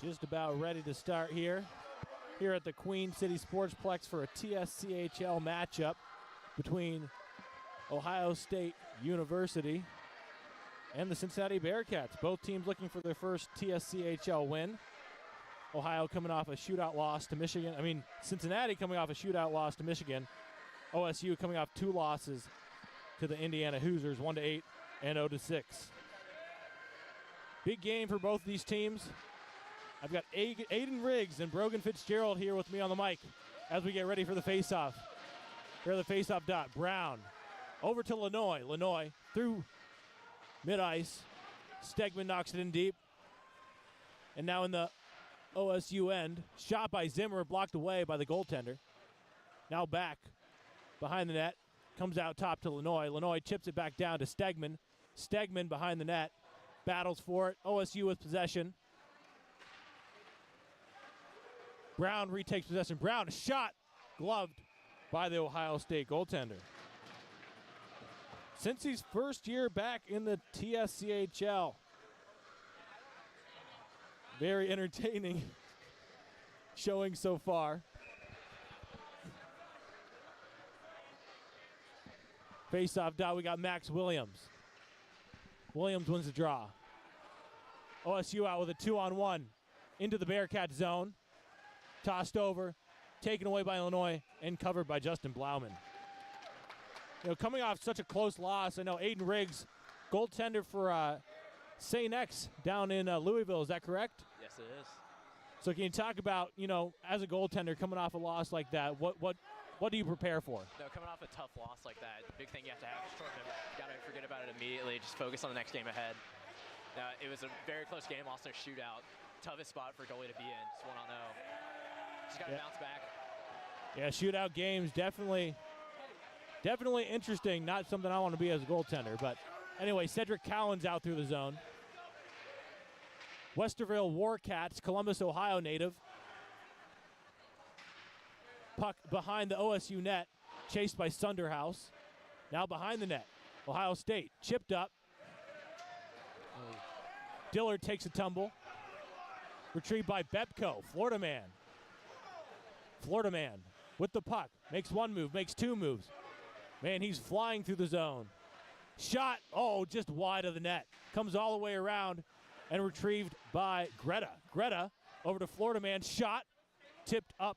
Just about ready to start here at the Queen City Sportsplex for a TSCHL matchup between Ohio State University and the Cincinnati Bearcats. Both teams looking for their first TSCHL win. Ohio coming off a shootout loss to Michigan. Cincinnati coming off a shootout loss to Michigan. OSU coming off 2 losses to the Indiana Hoosiers, 1-8 and 0-6. Big game for both of these teams. I've got Aiden Riggs and Brogan Fitzgerald here with me on the mic as we get ready for the faceoff. Here the faceoff dot. Brown over to Lanoy. Lanoy through mid-ice. Stegman knocks it in deep. And now in the OSU end, shot by Zimmer, blocked away by the goaltender. Now back behind the net. Comes out top to Lanoy. Lanoy chips it back down to Stegman. Stegman behind the net. Battles for it. OSU with possession. Brown retakes possession. Brown, shot, gloved by the Ohio State goaltender. Since his first year back in the TSCHL, very entertaining showing so far. Face-off dot, we got Max Williams. Williams wins the draw. OSU out with a 2-on-1 into the Bearcat zone. Tossed over, taken away by Illinois, and covered by Justin Blauman. Coming off such a close loss, I know Aiden Riggs, goaltender for St. X down in Louisville. Is that correct? Yes, it is. So can you talk about, as a goaltender coming off a loss like that, what do you prepare for? No, coming off a tough loss like that, the big thing you have to have is short memory. You got to forget about it immediately. Just focus on the next game ahead. Now, it was a very close game, also shootout. Toughest spot for a goalie to be in. Just 1-0. Just got to bounce back. Yeah, shootout games definitely interesting. Not something I want to be as a goaltender. But anyway, Cedric Cowan's out through the zone. Westerville Bearcats, Columbus, Ohio native. Puck behind the OSU net, chased by Sunderhouse. Now behind the net, Ohio State, chipped up. Dillard takes a tumble. Retrieved by Bepko, Florida man. Florida man with the puck, makes 1 move, makes 2 moves. Man, he's flying through the zone. Shot, just wide of the net. Comes all the way around and retrieved by Greta. Greta over to Florida man, shot, tipped up.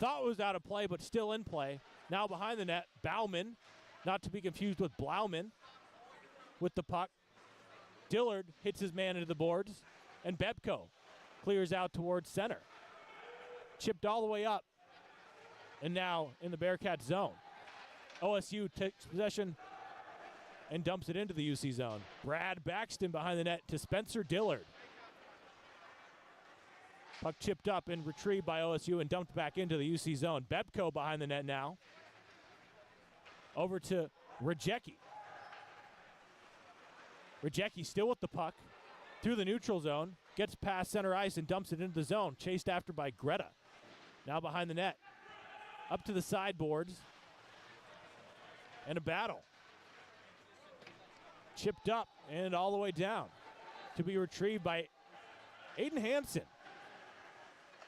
Thought it was out of play, but still in play. Now behind the net, Bauman, not to be confused with Blauman, with the puck. Dillard hits his man into the boards, and Bepko clears out towards center. Chipped all the way up, and now in the Bearcat zone. OSU takes possession and dumps it into the UC zone. Brad Baxton behind the net to Spencer Dillard. Puck chipped up and retrieved by OSU and dumped back into the UC zone. Bepko behind the net now. Over to Rajecki. Rajecki still with the puck. Through the neutral zone. Gets past center ice and dumps it into the zone. Chased after by Greta. Now behind the net. Up to the sideboards. And a battle. Chipped up and all the way down. To be retrieved by Aiden Hansen.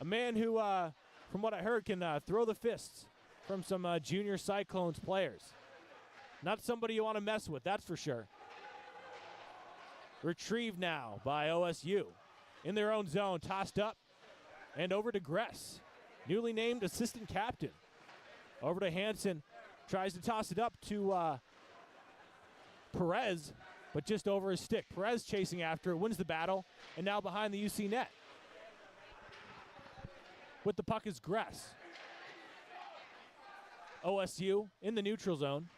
A man who, from what I heard, can throw the fists from some junior Cyclones players. Not somebody you want to mess with, that's for sure. Retrieved now by OSU. In their own zone, tossed up. And over to Gress. Newly named assistant captain. Over to Hansen. Tries to toss it up to Perez, but just over his stick. Perez chasing after it, wins the battle, and now behind the UC net. With the puck is Gress. OSU in the neutral zone.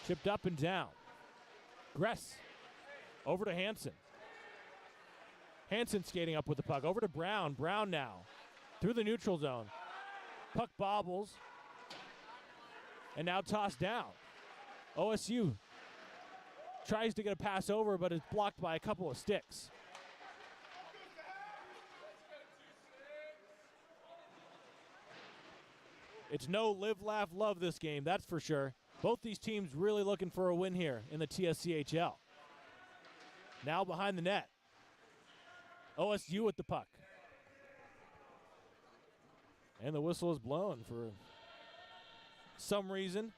Chipped up and down. Gress over to Hansen. Hansen skating up with the puck. Over to Brown. Brown now through the neutral zone. Puck bobbles. And now tossed down. OSU tries to get a pass over, but is blocked by a couple of sticks. It's no live, laugh, love this game, that's for sure. Both these teams really looking for a win here in the TSCHL. Now behind the net. OSU with the puck. And the whistle is blown for some reason.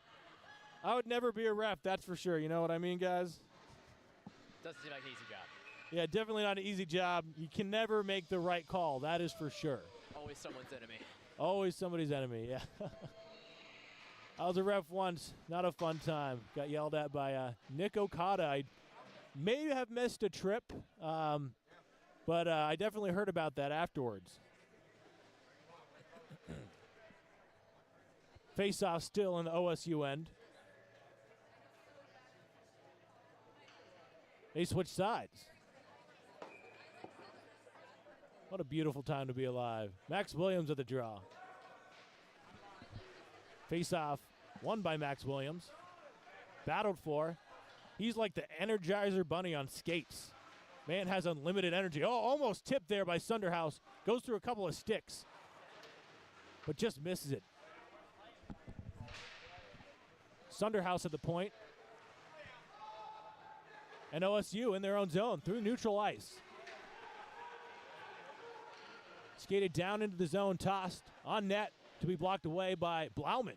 I would never be a ref, that's for sure. You know what I mean, guys? Doesn't seem like an easy job. Yeah, definitely not an easy job. You can never make the right call, that is for sure. Always someone's enemy. Always somebody's enemy, yeah. I was a ref once, not a fun time. Got yelled at by Nick Okada. I may have missed a trip, but I definitely heard about that afterwards. Face-off still in the OSU end. They switch sides. What a beautiful time to be alive. Max Williams at the draw. Face-off won by Max Williams. Battled for. He's like the Energizer Bunny on skates. Man has unlimited energy. Oh, almost tipped there by Sunderhouse. Goes through a couple of sticks, but just misses it. Sunderhouse at the point. And OSU in their own zone through neutral ice. Skated down into the zone, tossed on net to be blocked away by Blauman.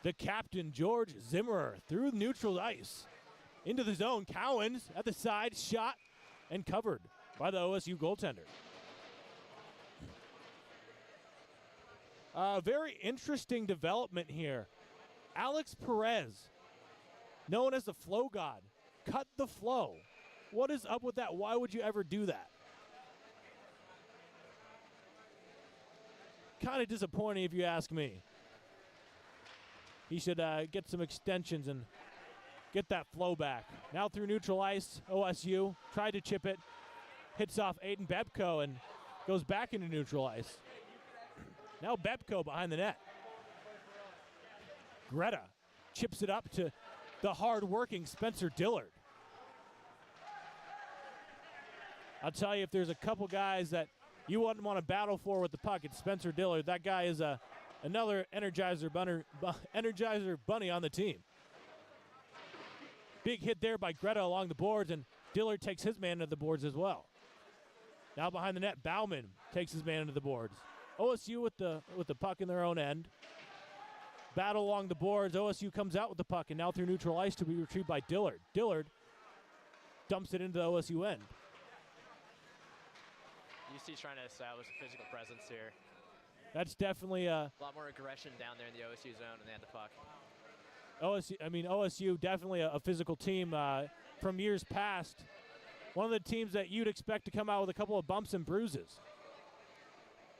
The captain, George Zimmerer, through neutral ice. Into the zone, Cowens at the side, shot and covered by the OSU goaltender. Very interesting development here. Alex Perez, known as the flow god, cut the flow. What is up with that? Why would you ever do that? Kind of disappointing if you ask me. He should get some extensions and get that flow back. Now through neutral ice, OSU tried to chip it. Hits off Aiden Bebko and goes back into neutral ice. Now Bebko behind the net. Greta chips it up to the hard-working Spencer Dillard. I'll tell you, if there's a couple guys that you wouldn't want to battle for with the puck, it's Spencer Dillard. That guy is another Energizer Bunny on the team. Big hit there by Greta along the boards, and Dillard takes his man to the boards as well. Now behind the net, Bauman takes his man into the boards. OSU with the puck in their own end. Battle along the boards. OSU comes out with the puck, and now through neutral ice to be retrieved by Dillard. Dillard dumps it into the OSU end. UC's trying to establish a physical presence here. That's definitely a lot more aggression down there in the OSU zone, and they had the puck. OSU definitely a physical team from years past. One of the teams that you'd expect to come out with a couple of bumps and bruises.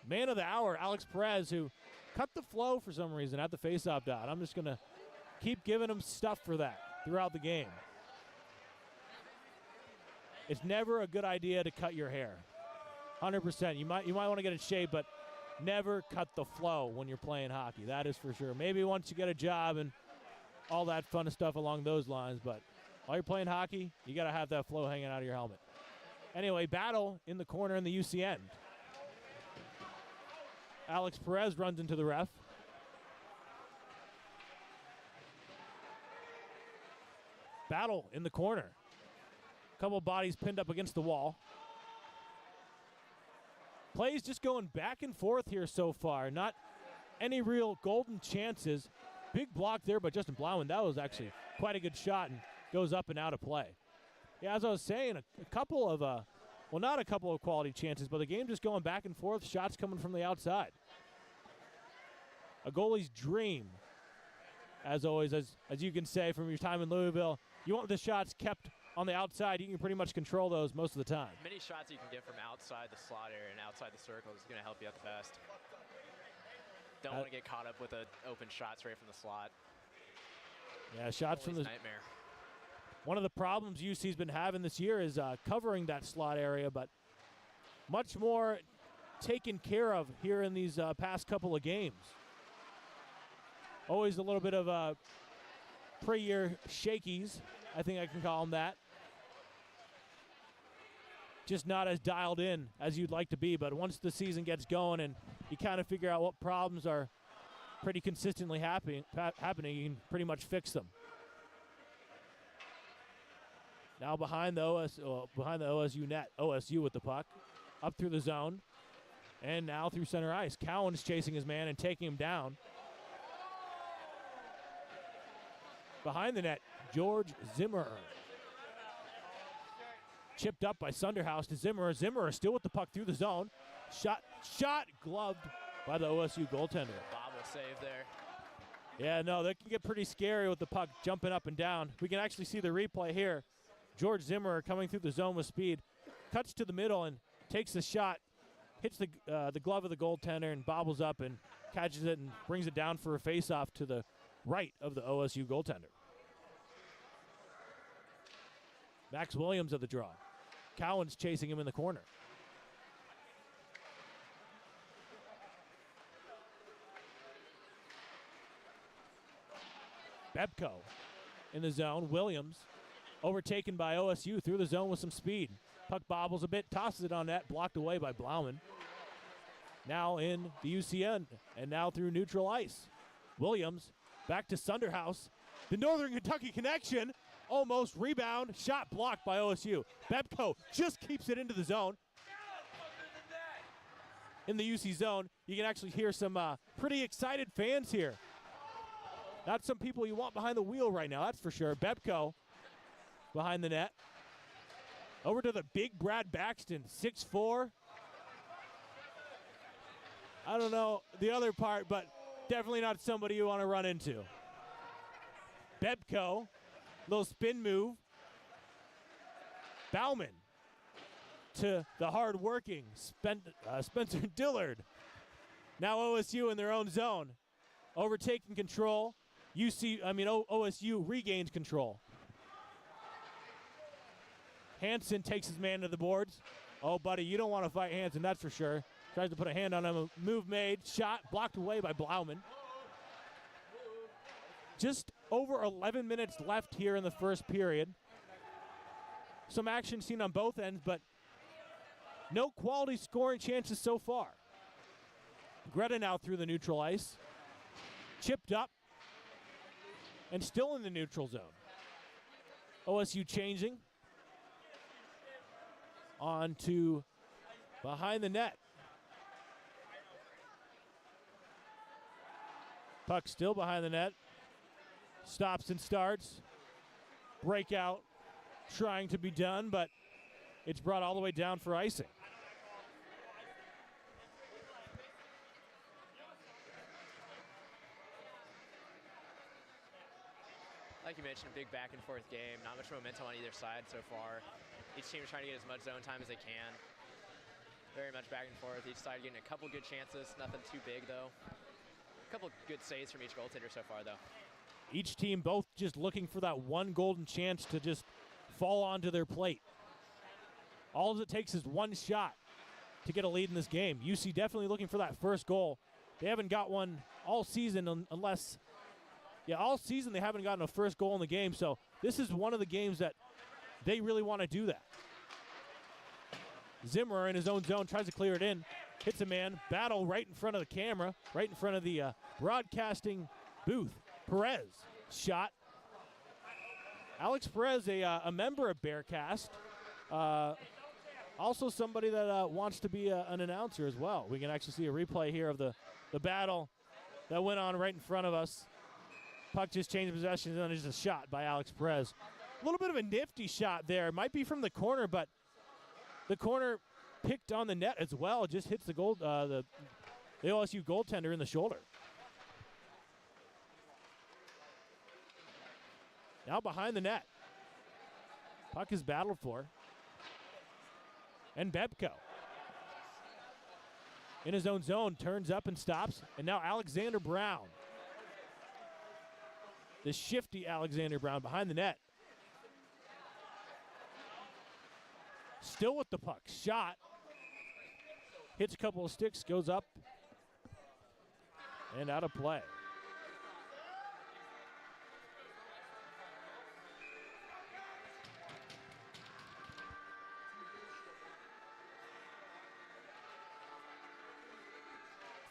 Man of the hour, Alex Perez, who cut the flow for some reason at the faceoff dot. I'm just going to keep giving him stuff for that throughout the game. It's never a good idea to cut your hair. 100%. You might want to get it shaved, but never cut the flow when you're playing hockey. That is for sure. Maybe once you get a job and all that fun stuff along those lines, but while you're playing hockey, you got to have that flow hanging out of your helmet. Anyway, battle in the corner in the UC end. Alex Perez runs into the ref. Battle in the corner. Couple bodies pinned up against the wall. Plays just going back and forth here so far. Not any real golden chances. Big block there by Justin Blauman. That was actually quite a good shot and goes up and out of play. Yeah, as I was saying, a couple of, well, not a couple of quality chances, but the game just going back and forth. Shots coming from the outside. A goalie's dream, as always, as you can say from your time in Louisville. You want the shots kept on the outside. You can pretty much control those most of the time. Many shots you can get from outside the slot area and outside the circle is going to help you out the best. Don't want to get caught up with an open shot straight from the slot. Yeah, shots from the nightmare. One of the problems UC's been having this year is covering that slot area, but much more taken care of here in these past couple of games. Always a little bit of pre-year shakies, I think I can call them that. Just not as dialed in as you'd like to be, but once the season gets going and you kind of figure out what problems are pretty consistently happening, you can pretty much fix them. Now behind the OSU net. OSU with the puck. Up through the zone. And now through center ice. Cowan's chasing his man and taking him down. Behind the net, George Zimmer. Chipped up by Sunderhouse to Zimmer. Zimmer still with the puck through the zone. Shot gloved by the OSU goaltender. Bobble save there. Yeah, no, that can get pretty scary with the puck jumping up and down. We can actually see the replay here. George Zimmer coming through the zone with speed. Cuts to the middle and takes the shot. Hits the glove of the goaltender and bobbles up and catches it and brings it down for a face-off to the right of the OSU goaltender. Max Williams of the draw. Cowan's chasing him in the corner. Bebko in the zone. Williams overtaken by OSU through the zone with some speed. Puck bobbles a bit, tosses it on net, blocked away by Blauman. Now in the UCN and now through neutral ice. Williams back to Sunderhouse. The Northern Kentucky connection. Almost rebound. Shot blocked by OSU. Bebko just keeps it into the zone. In the UC zone, you can actually hear some pretty excited fans here. Not some people you want behind the wheel right now, that's for sure. Bebko behind the net. Over to the big Brad Baxton, 6'4". I don't know the other part, but definitely not somebody you want to run into. Bebko, little spin move. Bauman to the hard-working Spencer Dillard. Now OSU in their own zone. Overtaking control. OSU regains control. Hansen takes his man to the boards. Oh, buddy, you don't want to fight Hansen, that's for sure. Tries to put a hand on him. A move made. Shot blocked away by Blauman. Just over 11 minutes left here in the first period. Some action seen on both ends, but no quality scoring chances so far. Greta now through the neutral ice. Chipped up. And still in the neutral zone. OSU changing. On to behind the net. Puck still behind the net. Stops and starts. Breakout trying to be done, but it's brought all the way down for icing. Like you mentioned, a big back and forth game. Not much momentum on either side so far. Each team is trying to get as much zone time as they can. Very much back and forth. Each side getting a couple good chances. Nothing too big, though. A couple good saves from each goaltender so far, though. Each team both just looking for that one golden chance to just fall onto their plate. All it takes is one shot to get a lead in this game. UC definitely looking for that first goal. They haven't got one all season all season they haven't gotten a first goal in the game, so this is one of the games that they really want to do that. Zimmer in his own zone tries to clear it in. Hits a man. Battle right in front of the camera. Right in front of the broadcasting booth. Perez. Shot. Alex Perez, a member of Bearcats. Also somebody that wants to be an announcer as well. We can actually see a replay here of the battle that went on right in front of us. Puck just changed possession, and then there's a shot by Alex Perez. A little bit of a nifty shot there. It might be from the corner, but the corner picked on the net as well. It just hits the OSU goaltender in the shoulder. Now behind the net. Puck is battled for. And Bebko. In his own zone, turns up and stops. And now Alexander Brown. The shifty Alexander Brown behind the net. Still with the puck. Shot. Hits a couple of sticks, goes up. And out of play.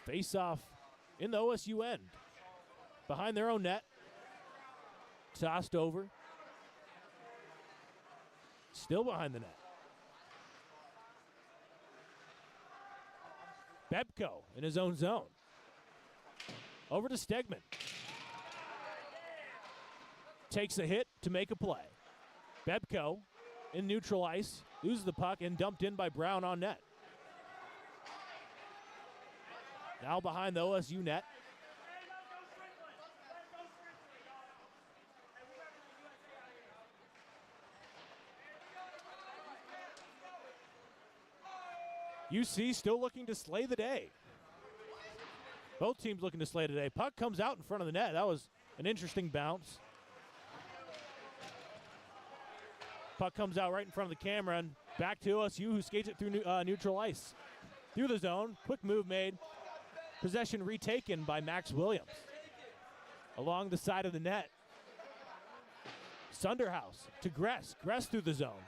Face-off in the OSU end. Behind their own net. Tossed over. Still behind the net. Bebko in his own zone. Over to Stegman. Takes a hit to make a play. Bebko in neutral ice. Loses the puck and dumped in by Brown on net. Now behind the OSU net. UC still looking to slay the day. Both teams looking to slay today. Puck comes out in front of the net. That was an interesting bounce. Puck comes out right in front of the camera and back to OSU, who skates it through neutral ice. Through the zone, quick move made. Possession retaken by Max Williams. Along the side of the net. Sunderhouse to Gress. Gress through the zone.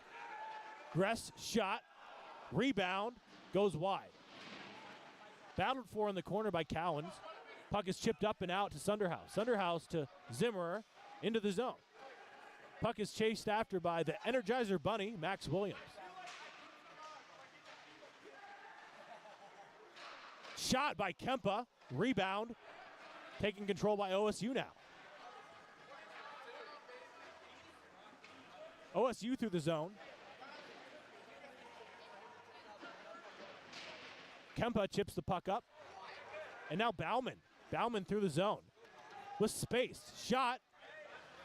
Gress shot. Rebound. Goes wide. Battled for in the corner by Cowens. Puck is chipped up and out to Sunderhouse. Sunderhouse to Zimmerer into the zone. Puck is chased after by the Energizer Bunny, Max Williams. Shot by Kempa. Rebound. Taking control by OSU now. OSU through the zone. Kempa chips the puck up. And now Bauman. Bauman through the zone. With space. Shot.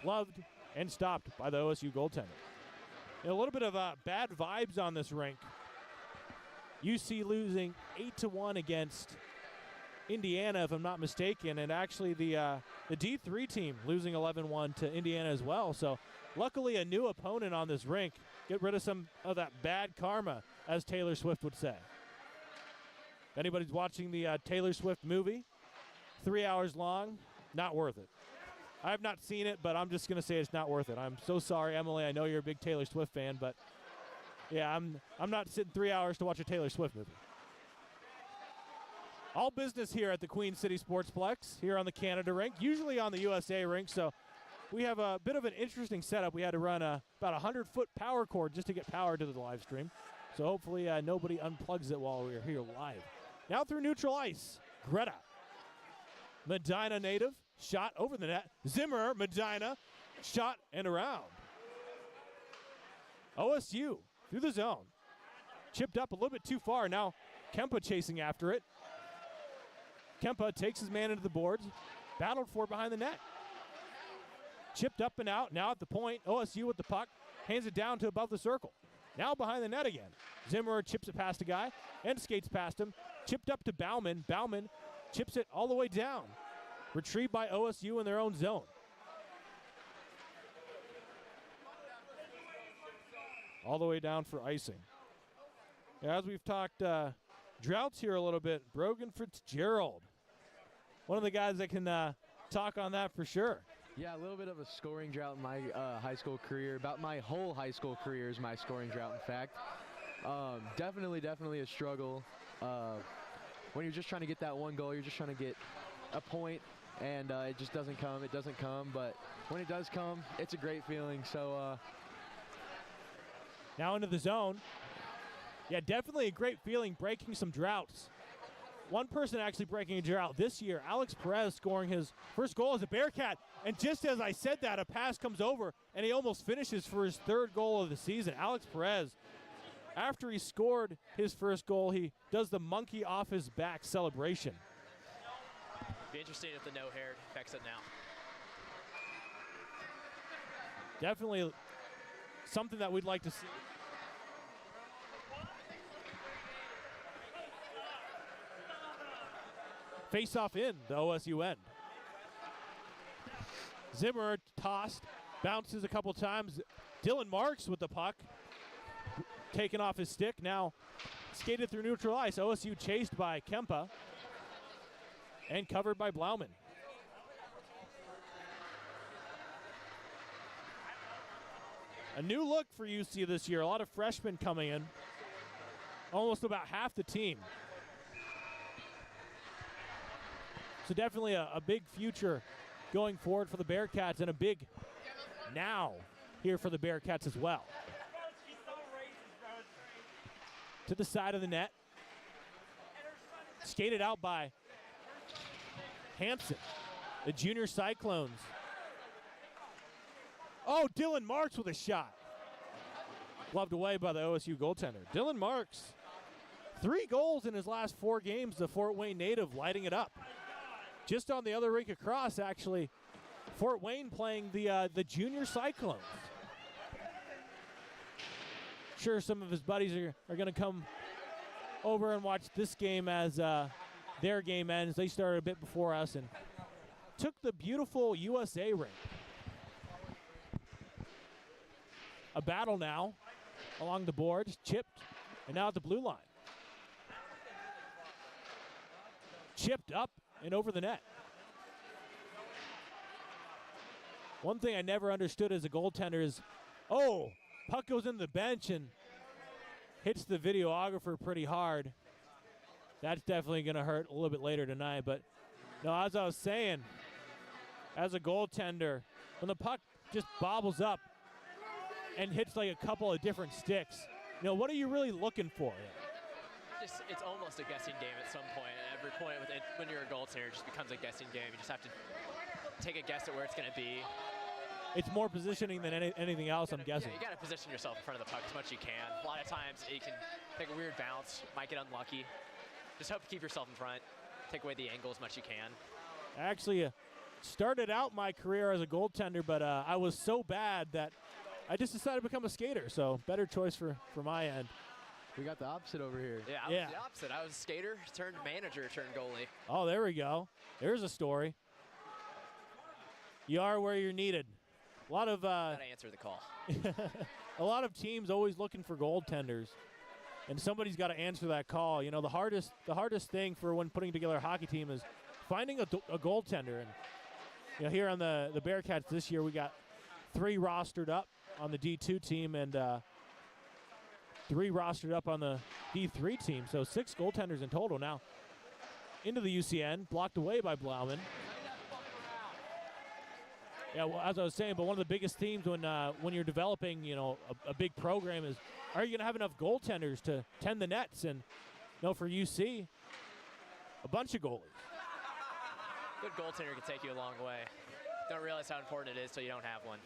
Gloved and stopped by the OSU goaltender. A little bit of bad vibes on this rink. UC losing 8-1 against Indiana, if I'm not mistaken. And actually the D3 team losing 11-1 to Indiana as well. So luckily a new opponent on this rink. Get rid of some of that bad karma, as Taylor Swift would say. If anybody's watching the Taylor Swift movie, 3 hours long, not worth it. I have not seen it, but I'm just going to say it's not worth it. I'm so sorry, Emily. I know you're a big Taylor Swift fan, but yeah, I'm not sitting 3 hours to watch a Taylor Swift movie. All business here at the Queen City Sportsplex, here on the Canada rink, usually on the USA rink, so we have a bit of an interesting setup. We had to run about a 100-foot power cord just to get power to the live stream, so hopefully nobody unplugs it while we're here live. Now through neutral ice, Greta. Medina native, shot over the net. Zimmer, Medina, shot and around. OSU through the zone. Chipped up a little bit too far. Now Kempa chasing after it. Kempa takes his man into the boards. Battled for behind the net. Chipped up and out. Now at the point, OSU with the puck. Hands it down to above the circle. Now behind the net again. Zimmer chips it past a guy and skates past him. Chipped up to Bauman. Bauman chips it all the way down. Retrieved by OSU in their own zone. All the way down for icing. As we've talked droughts here a little bit, Brogan Fitzgerald. One of the guys that can talk on that for sure. Yeah, a little bit of a scoring drought in my high school career. About my whole high school career is my scoring drought, in fact. Definitely a struggle. When you're just trying to get that one goal, you're just trying to get a point, and it just doesn't come. It doesn't come, but when it does come, it's a great feeling. So now into the zone. Yeah, definitely a great feeling breaking some droughts. One person actually breaking a drought this year, Alex Perez, scoring his first goal as a Bearcat. And just as I said that, a pass comes over, and he almost finishes for his third goal of the season. Alex Perez, after he scored his first goal, he does the monkey off his back celebration. Be interesting if the no-hair affects it now. Definitely something that we'd like to see. Face-off in the OSU end. Zimmer tossed, bounces a couple times. Dylan Marks with the puck. Taken off his stick, now skated through neutral ice. OSU chased by Kempa and covered by Blauman. A new look for UC this year. A lot of freshmen coming in. Almost about half the team. So definitely a big future going forward for the Bearcats, and a big now here for the Bearcats as well. to the side of the net. Skated out by Hampson, the junior Cyclones. Oh, Dylan Marks with a shot. Gloved away by the OSU goaltender. Dylan Marks, 3 goals in his last 4 games, the Fort Wayne native lighting it up. Just on the other rink across, actually, Fort Wayne playing the junior Cyclones. Sure, some of his buddies are going to come over and watch this game as their game ends. They started a bit before us and took the beautiful USA rink. A battle now along the boards, chipped, and now at the blue line. Chipped up and over the net. One thing I never understood as a goaltender is, puck goes in the bench and hits the videographer pretty hard. That's definitely going to hurt a little bit later tonight. But no, as I was saying, as a goaltender, when the puck just bobbles up and hits like a couple of different sticks, what are you really looking for? It's almost a guessing game at some point. At every point when you're a goaltender, it just becomes a guessing game. You just have to take a guess at where it's going to be. It's more positioning than anything else, I'm guessing. Yeah, you got to position yourself in front of the puck as much as you can. A lot of times you can take a weird bounce, might get unlucky. Just hope to keep yourself in front. Take away the angle as much as you can. Actually, started out my career as a goaltender, but I was so bad that I just decided to become a skater. So better choice for my end. We got the opposite over here. Yeah, I was the opposite. I was a skater, turned manager, turned goalie. Oh, there we go. There's a story. You are where you're needed. A lot of gotta answer the call. a lot of teams always looking for goaltenders, and somebody's got to answer that call. The hardest thing for when putting together a hockey team is finding a goaltender. And here on the Bearcats this year, we got 3 rostered up on the D2 team and 3 rostered up on the D3 team. So 6 goaltenders in total now. Into the UCN, blocked away by Blauman. Yeah, well, as I was saying, but one of the biggest themes when you're developing, a big program is, are you going to have enough goaltenders to tend the nets? And for UC, a bunch of goalies. Good goaltender can take you a long way. Don't realize how important it is till you don't have one.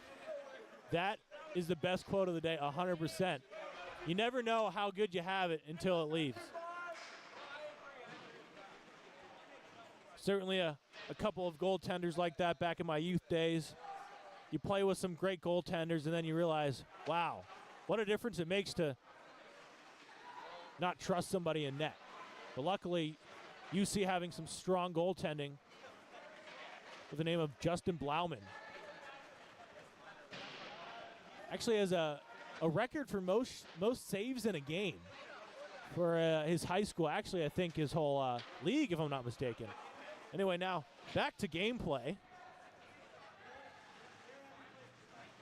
That is the best quote of the day, 100%. You never know how good you have it until it leaves. Certainly a couple of goaltenders like that back in my youth days. You play with some great goaltenders, and then you realize, wow, what a difference it makes to not trust somebody in net. But luckily, UC having some strong goaltending with the name of Justin Blauman. Actually has a record for most saves in a game for his high school. Actually, I think his whole league, if I'm not mistaken. Anyway, now back to gameplay.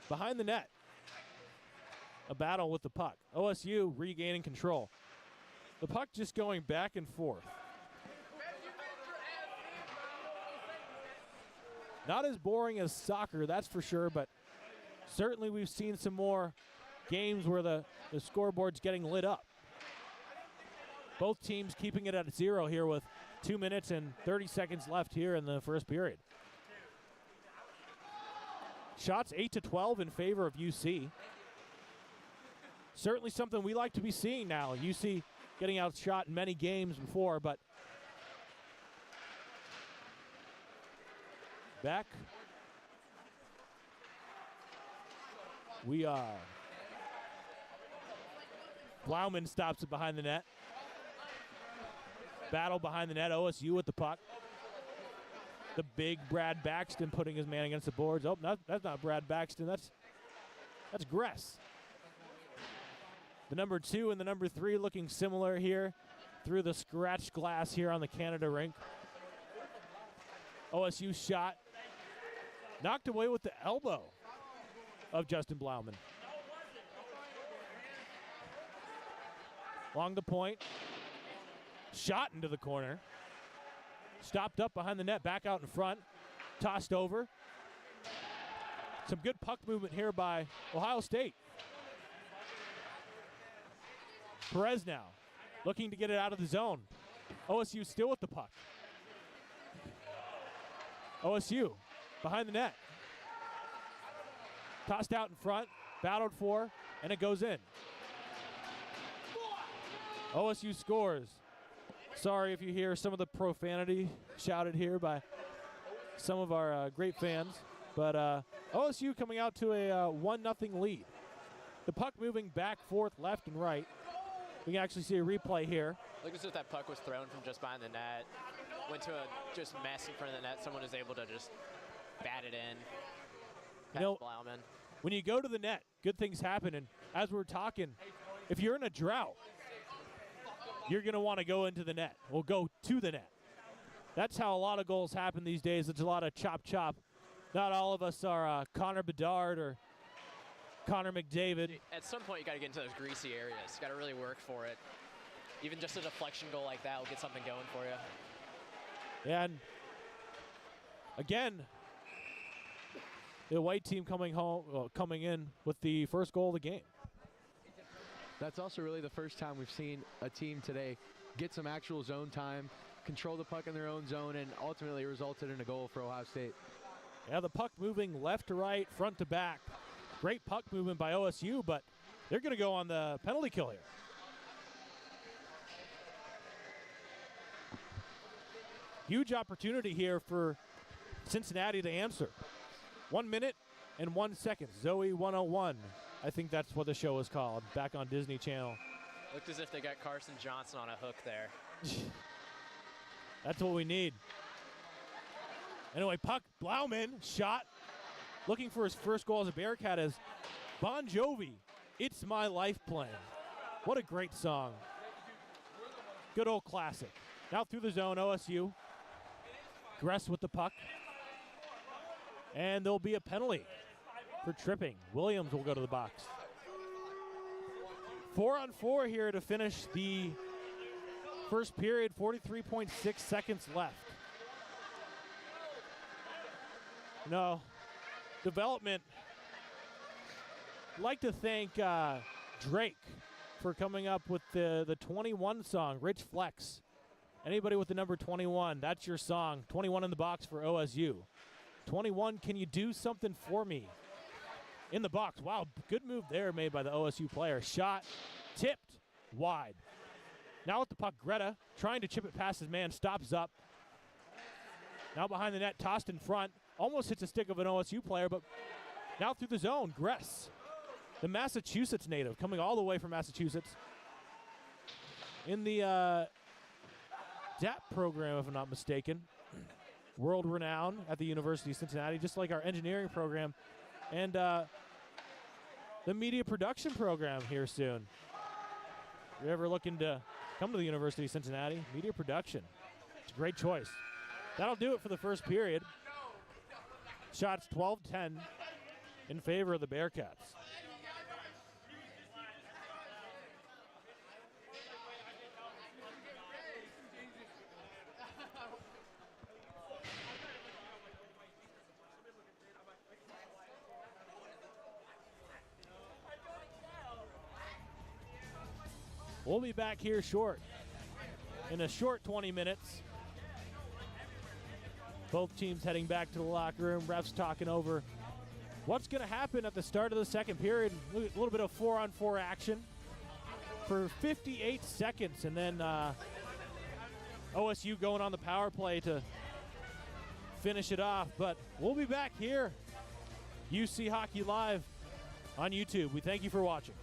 Behind the net, a battle with the puck. OSU regaining control. The puck just going back and forth. Not as boring as soccer, that's for sure, but certainly we've seen some more games where the scoreboard's getting lit up. Both teams keeping it at 0 here with 2 minutes and 30 seconds left here in the first period. Shots 8-12 in favor of UC. Certainly something we like to be seeing now. UC getting outshot in many games before, but back we are. Blauman stops it behind the net. Battle behind the net. OSU with the puck. The big Brad Baxton putting his man against the boards. Oh, that's not Brad Baxton. That's Gress. The number 2 and the number 3 looking similar here through the scratch glass here on the Canada rink. OSU shot knocked away with the elbow of Justin Blauman. Along the point. Shot into the corner. Stopped up behind the net, back out in front. Tossed over. Some good puck movement here by Ohio State. Perez now looking to get it out of the zone. OSU still with the puck. OSU behind the net. Tossed out in front, battled for, and it goes in. OSU scores. Sorry if you hear some of the profanity shouted here by some of our great fans, but OSU coming out to a 1-0 lead. The puck moving back, forth, left, and right. We can actually see a replay here. Look as if that puck was thrown from just behind the net. Went to a just mess in front of the net. Someone was able to just bat it in. You know, Blauman. when you go to the net, good things happen. And as we're talking, if you're in a drought, you're going to want to go into the net. Or go to the net. That's how a lot of goals happen these days. It's a lot of chop. Not all of us are Connor Bedard or Connor McDavid. At some point, you got to get into those greasy areas. You got to really work for it. Even just a deflection goal like that will get something going for you. And again, the white team coming in with the first goal of the game. That's also really the first time we've seen a team today get some actual zone time, control the puck in their own zone, and ultimately resulted in a goal for Ohio State. Yeah, the puck moving left to right, front to back. Great puck movement by OSU, but they're going to go on the penalty kill here. Huge opportunity here for Cincinnati to answer. 1 minute and 1 second. Zoe 101. I think that's what the show is called, back on Disney Channel. Looked as if they got Carson Johnson on a hook there. That's what we need. Anyway, puck, Blauman, shot. Looking for his first goal as a Bearcat is Bon Jovi, It's My Life playing. What a great song. Good old classic. Now through the zone, OSU. Gress with the puck. And there'll be a penalty for tripping. Williams will go to the box. 4-on-4 here to finish the first period. 43.6 seconds left. No. Development. I'd like to thank Drake for coming up with the 21 song, Rich Flex. Anybody with the number 21, that's your song. 21 in the box for OSU. 21, can you do something for me? In the box. Wow, good move there made by the OSU player. Shot, tipped, wide. Now with the puck, Greta trying to chip it past his man, stops up. Now behind the net, tossed in front. Almost hits a stick of an OSU player, but now through the zone, Gress, the Massachusetts native, coming all the way from Massachusetts. In the DAP program, if I'm not mistaken. World renowned at the University of Cincinnati, just like our engineering program. And the media production program here soon. If you're ever looking to come to the University of Cincinnati, media production. It's a great choice. That'll do it for the first period. Shots 12-10 in favor of the Bearcats. We'll be back here in a short 20 minutes. Both teams heading back to the locker room. Refs talking over what's going to happen at the start of the second period. A little bit of 4-on-4 action for 58 seconds. And then OSU going on the power play to finish it off. But we'll be back here, UC Hockey Live on YouTube. We thank you for watching.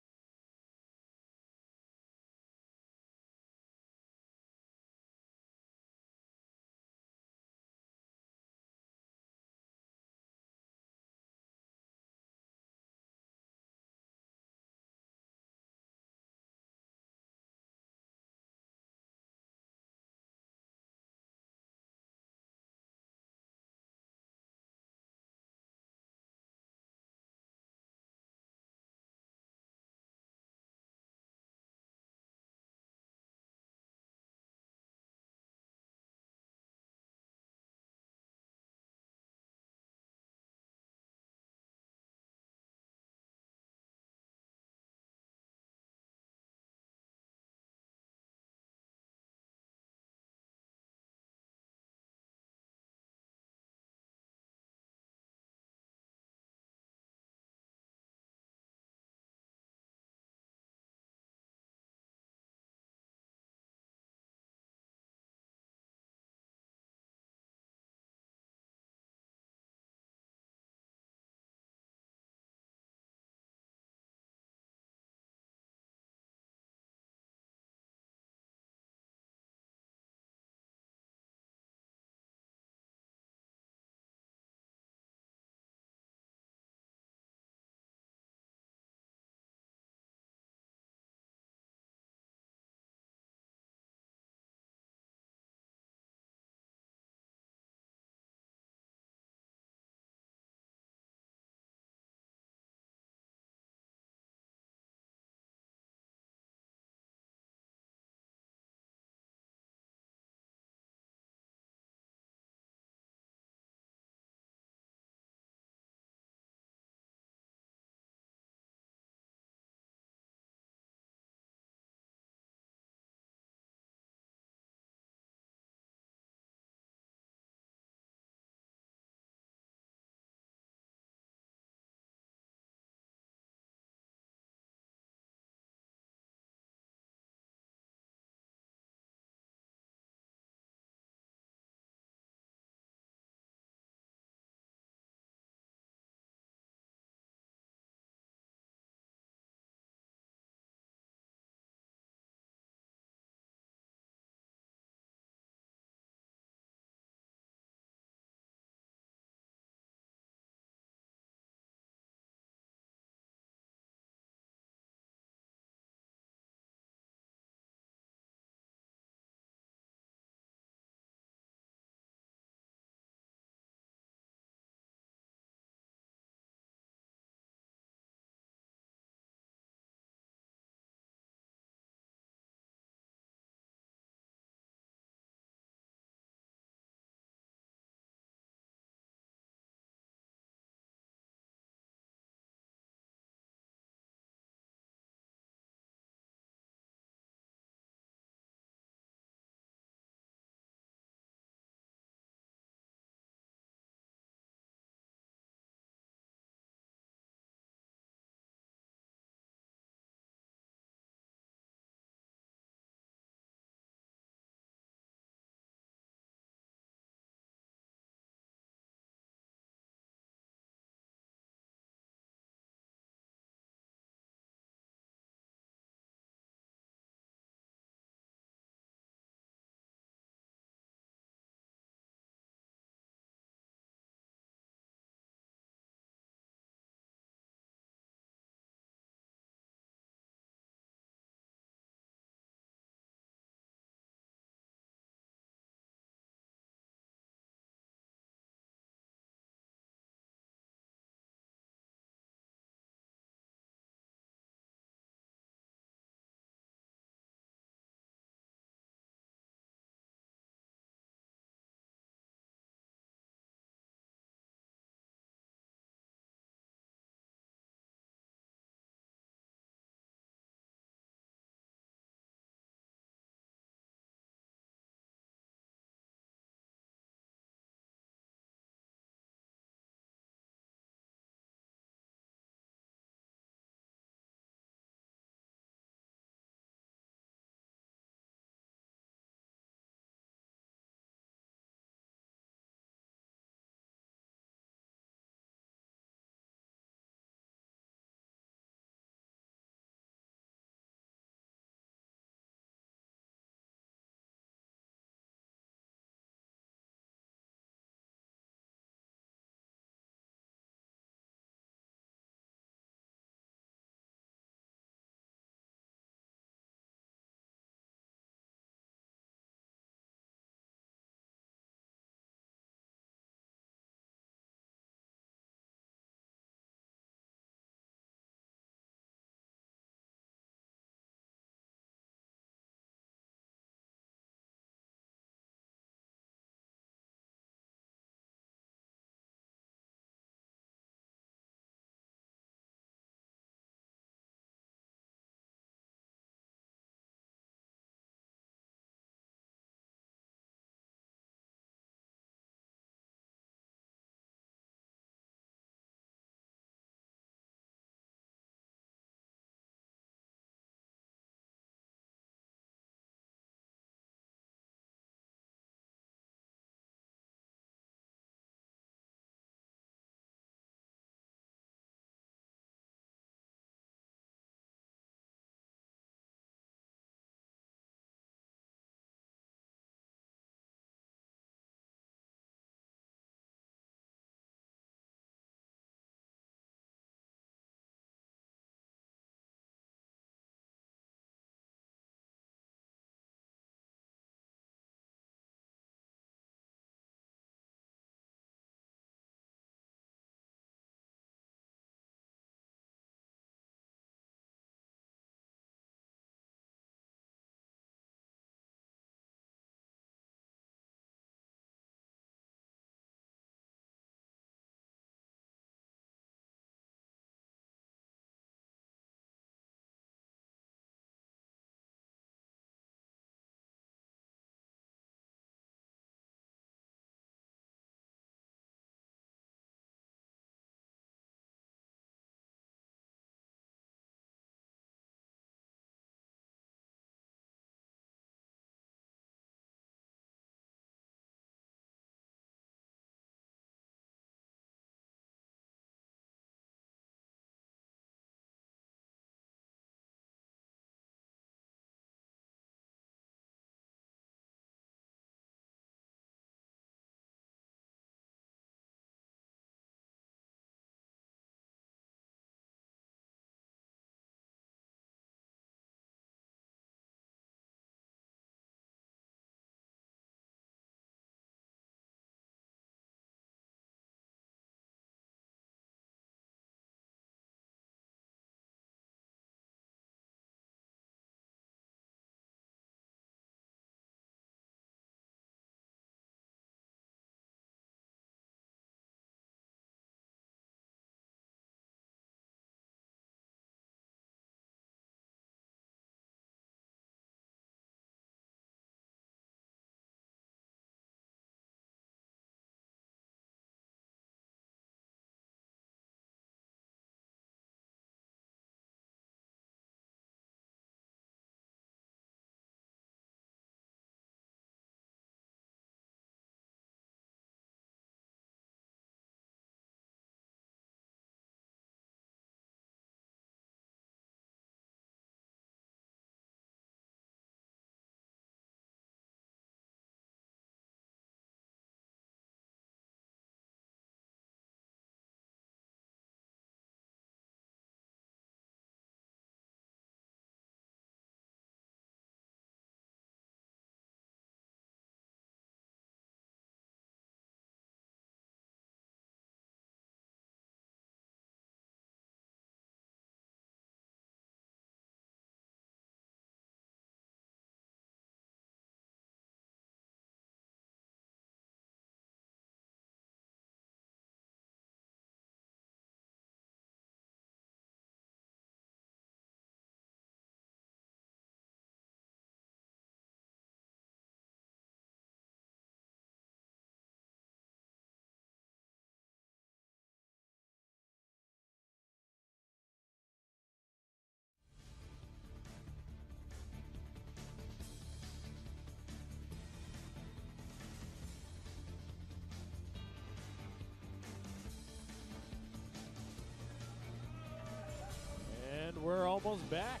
almost back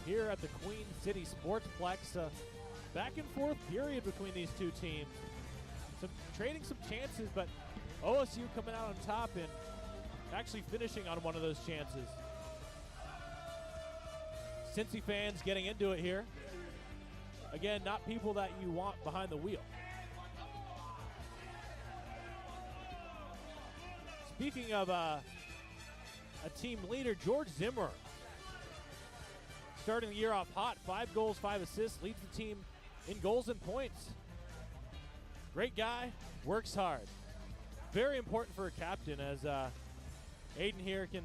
here at the Queen City Sportsplex. Back and forth period between these two teams. Trading some chances, but OSU coming out on top and actually finishing on one of those chances. Cincy fans getting into it here. Again, not people that you want behind the wheel. Speaking of a team leader, George Zimmer, starting the year off hot, 5 goals, 5 assists, leads the team in goals and points. Great guy, works hard. Very important for a captain, as Aiden here can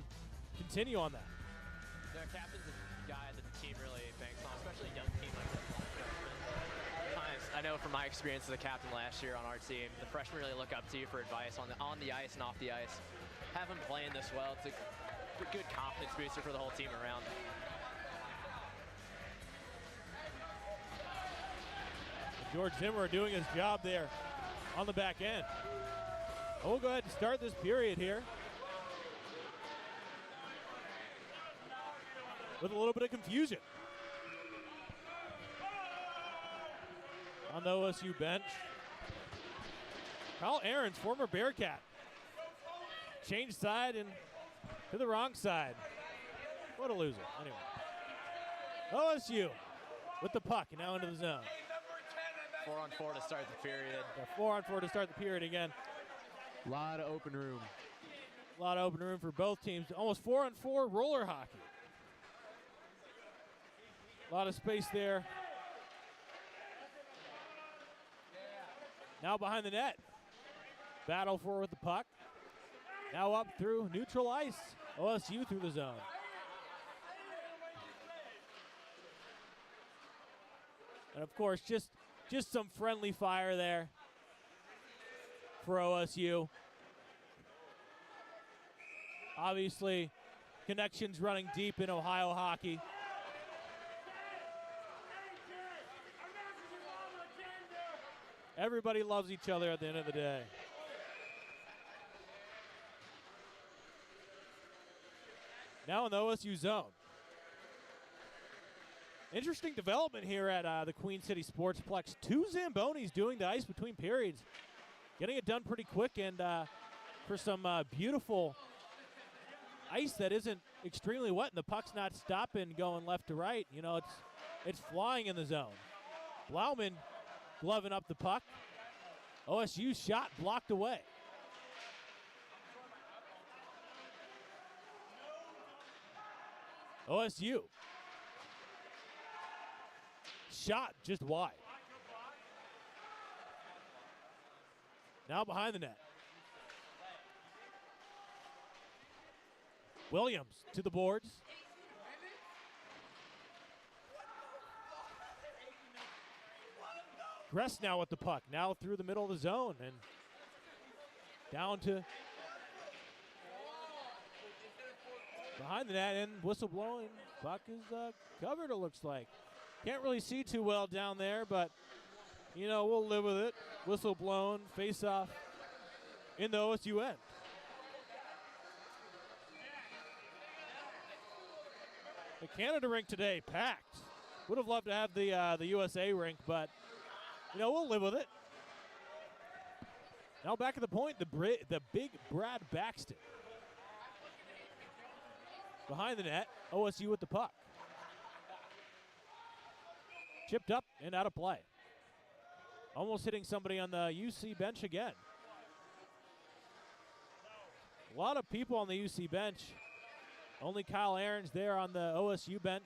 continue on that. The captain's a guy that the team really banks on, especially a young team like this. Sometimes, I know from my experience as a captain last year on our team, the freshmen really look up to you for advice on the ice and off the ice. Have them playing this well, it's a good confidence booster for the whole team around. George Zimmer doing his job there on the back end. We'll go ahead and start this period here with a little bit of confusion on the OSU bench. Kyle Ahrens, former Bearcat, changed side and to the wrong side. What a loser. Anyway, OSU with the puck and now into the zone. 4-on-4 to start the period. Yeah, 4-on-4 to start the period again. A lot of open room. A lot of open room for both teams. Almost 4-on-4 roller hockey. A lot of space there. Now behind the net. Battle for with the puck. Now up through neutral ice. OSU through the zone. And of course, just some friendly fire there for OSU. Obviously, connections running deep in Ohio hockey. Everybody loves each other at the end of the day. Now in the OSU zone. Interesting development here at the Queen City Sportsplex. 2 Zambonis doing the ice between periods. Getting it done pretty quick, and for some beautiful ice that isn't extremely wet, and the puck's not stopping going left to right. You know, it's flying in the zone. Blauman gloving up the puck. OSU shot blocked away. OSU. Shot just wide. Now behind the net. Williams to the boards. Gress now with the puck. Now through the middle of the zone and down to behind the net, and whistle blowing. Puck is covered, it looks like. Can't really see too well down there, but, you know, we'll live with it. Whistle blown, face off in the OSU end. The Canada rink today, packed. Would have loved to have the USA rink, but, you know, we'll live with it. Now back at the point, the big Brad Baxton. Behind the net, OSU with the puck. Chipped up and out of play. Almost hitting somebody on the UC bench again. A lot of people on the UC bench. Only Kyle Ahrens there on the OSU bench.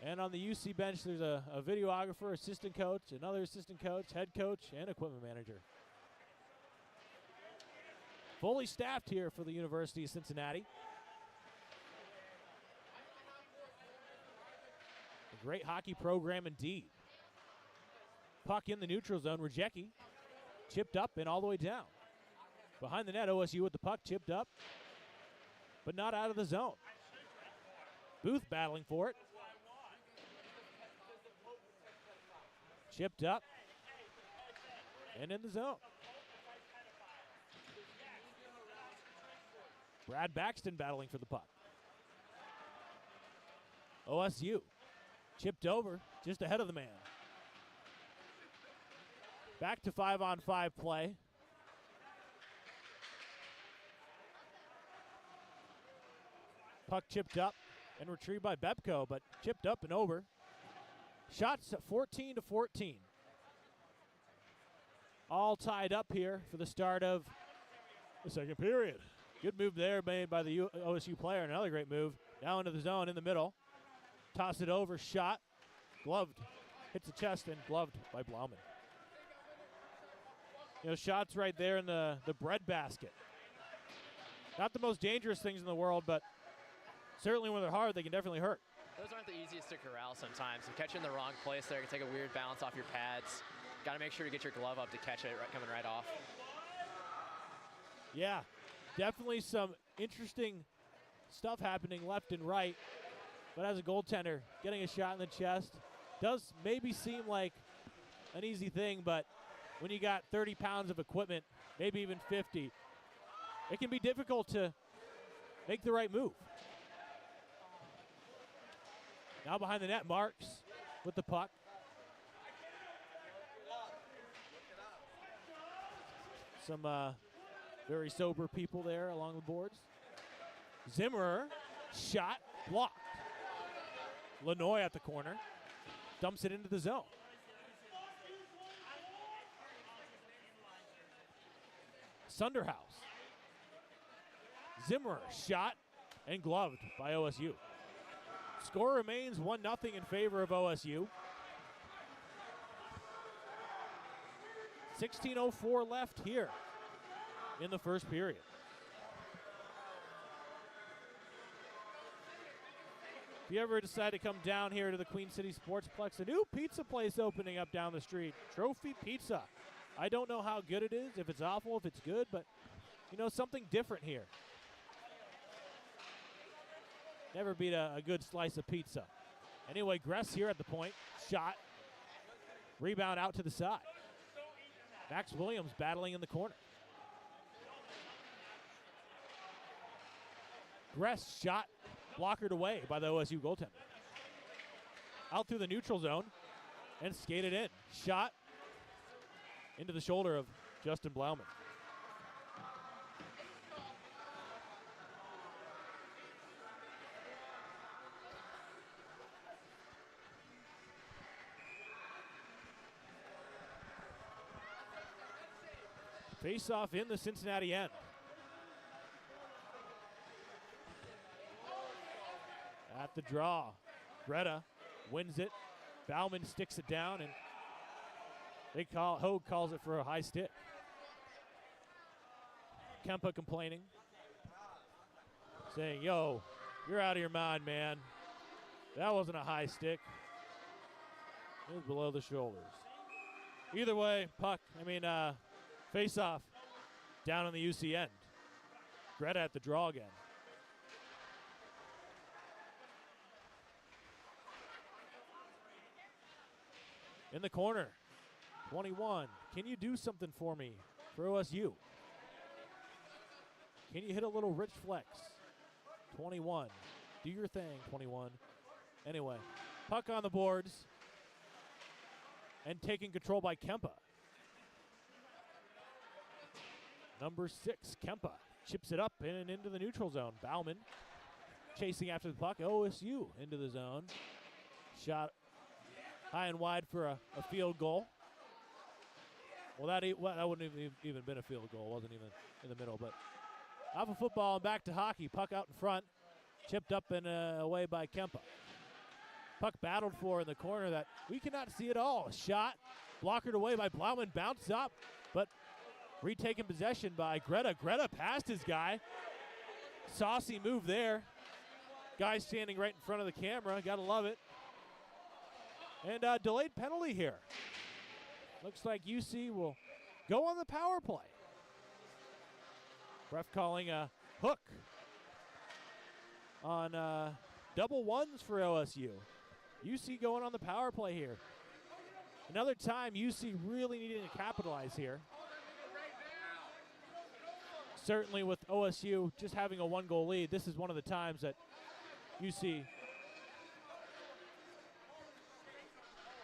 And on the UC bench, there's a videographer, assistant coach, another assistant coach, head coach, and equipment manager. Fully staffed here for the University of Cincinnati. A great hockey program indeed. Puck in the neutral zone. Rajecki chipped up and all the way down. Behind the net, OSU with the puck, chipped up, but not out of the zone. Booth battling for it. Chipped up and in the zone. Brad Baxton battling for the puck. OSU chipped over just ahead of the man. Back to 5-on-5 play. Puck chipped up and retrieved by Bepko, but chipped up and over. Shots at 14-14. All tied up here for the start of the second period. Good move there made by the OSU player. Another great move. Now into the zone in the middle. Toss it over, shot. Gloved. Hits the chest and gloved by Blauman. You know, shots right there in the breadbasket. Not the most dangerous things in the world, but certainly when they're hard, they can definitely hurt. Those aren't the easiest to corral sometimes. You catch in the wrong place there, can take a weird bounce off your pads. Got to make sure to get your glove up to catch it coming right off. Yeah, definitely some interesting stuff happening left and right. But as a goaltender, getting a shot in the chest does maybe seem like an easy thing, but when you got 30 pounds of equipment, maybe even 50, it can be difficult to make the right move. Now behind the net, Marks with the puck. Some very sober people there along the boards. Zimmerer, shot, blocked. Lanoy at the corner, dumps it into the zone. Sunderhouse. Zimmerer, shot and gloved by OSU. Score remains 1-0 in favor of OSU. 16:04 left here in the first period. If you ever decide to come down here to the Queen City Sportsplex, a new pizza place opening up down the street, Trophy Pizza. I don't know how good it is, if it's awful, if it's good, but, you know, something different here. Never beat a good slice of pizza. Anyway, Gress here at the point. Shot. Rebound out to the side. Max Williams battling in the corner. Gress shot. Blockered away by the OSU goaltender. Out through the neutral zone and skated in. Shot into the shoulder of Justin Blauman. Face-off in the Cincinnati end. At the draw, Greta wins it. Bauman sticks it down, and Hogue calls it for a high stick. Kempa complaining, saying, "Yo, you're out of your mind, man. That wasn't a high stick. It was below the shoulders." Either way, face-off down on the UC end. Greta at the draw again. In the corner, 21. Can you do something for me for OSU? Can you hit a little rich flex? 21. Do your thing, 21. Anyway, puck on the boards and taking control by Kempa. Number 6, Kempa, chips it up and into the neutral zone. Bauman chasing after the puck. OSU into the zone. Shot high and wide for a field goal. Well, that wouldn't have even been a field goal. It wasn't even in the middle. But off of football and back to hockey. Puck out in front. Chipped up and away by Kempa. Puck battled for in the corner that we cannot see at all. Shot. Blockered away by Blauman. Bounced up. But retaken possession by Greta. Greta passed his guy. Saucy move there. Guy standing right in front of the camera. Gotta love it. And delayed penalty here. Looks like UC will go on the power play. Ref calling a hook on double ones for OSU. UC going on the power play here. Another time UC really needing to capitalize here. Certainly with OSU just having a 1-goal lead, this is one of the times that UC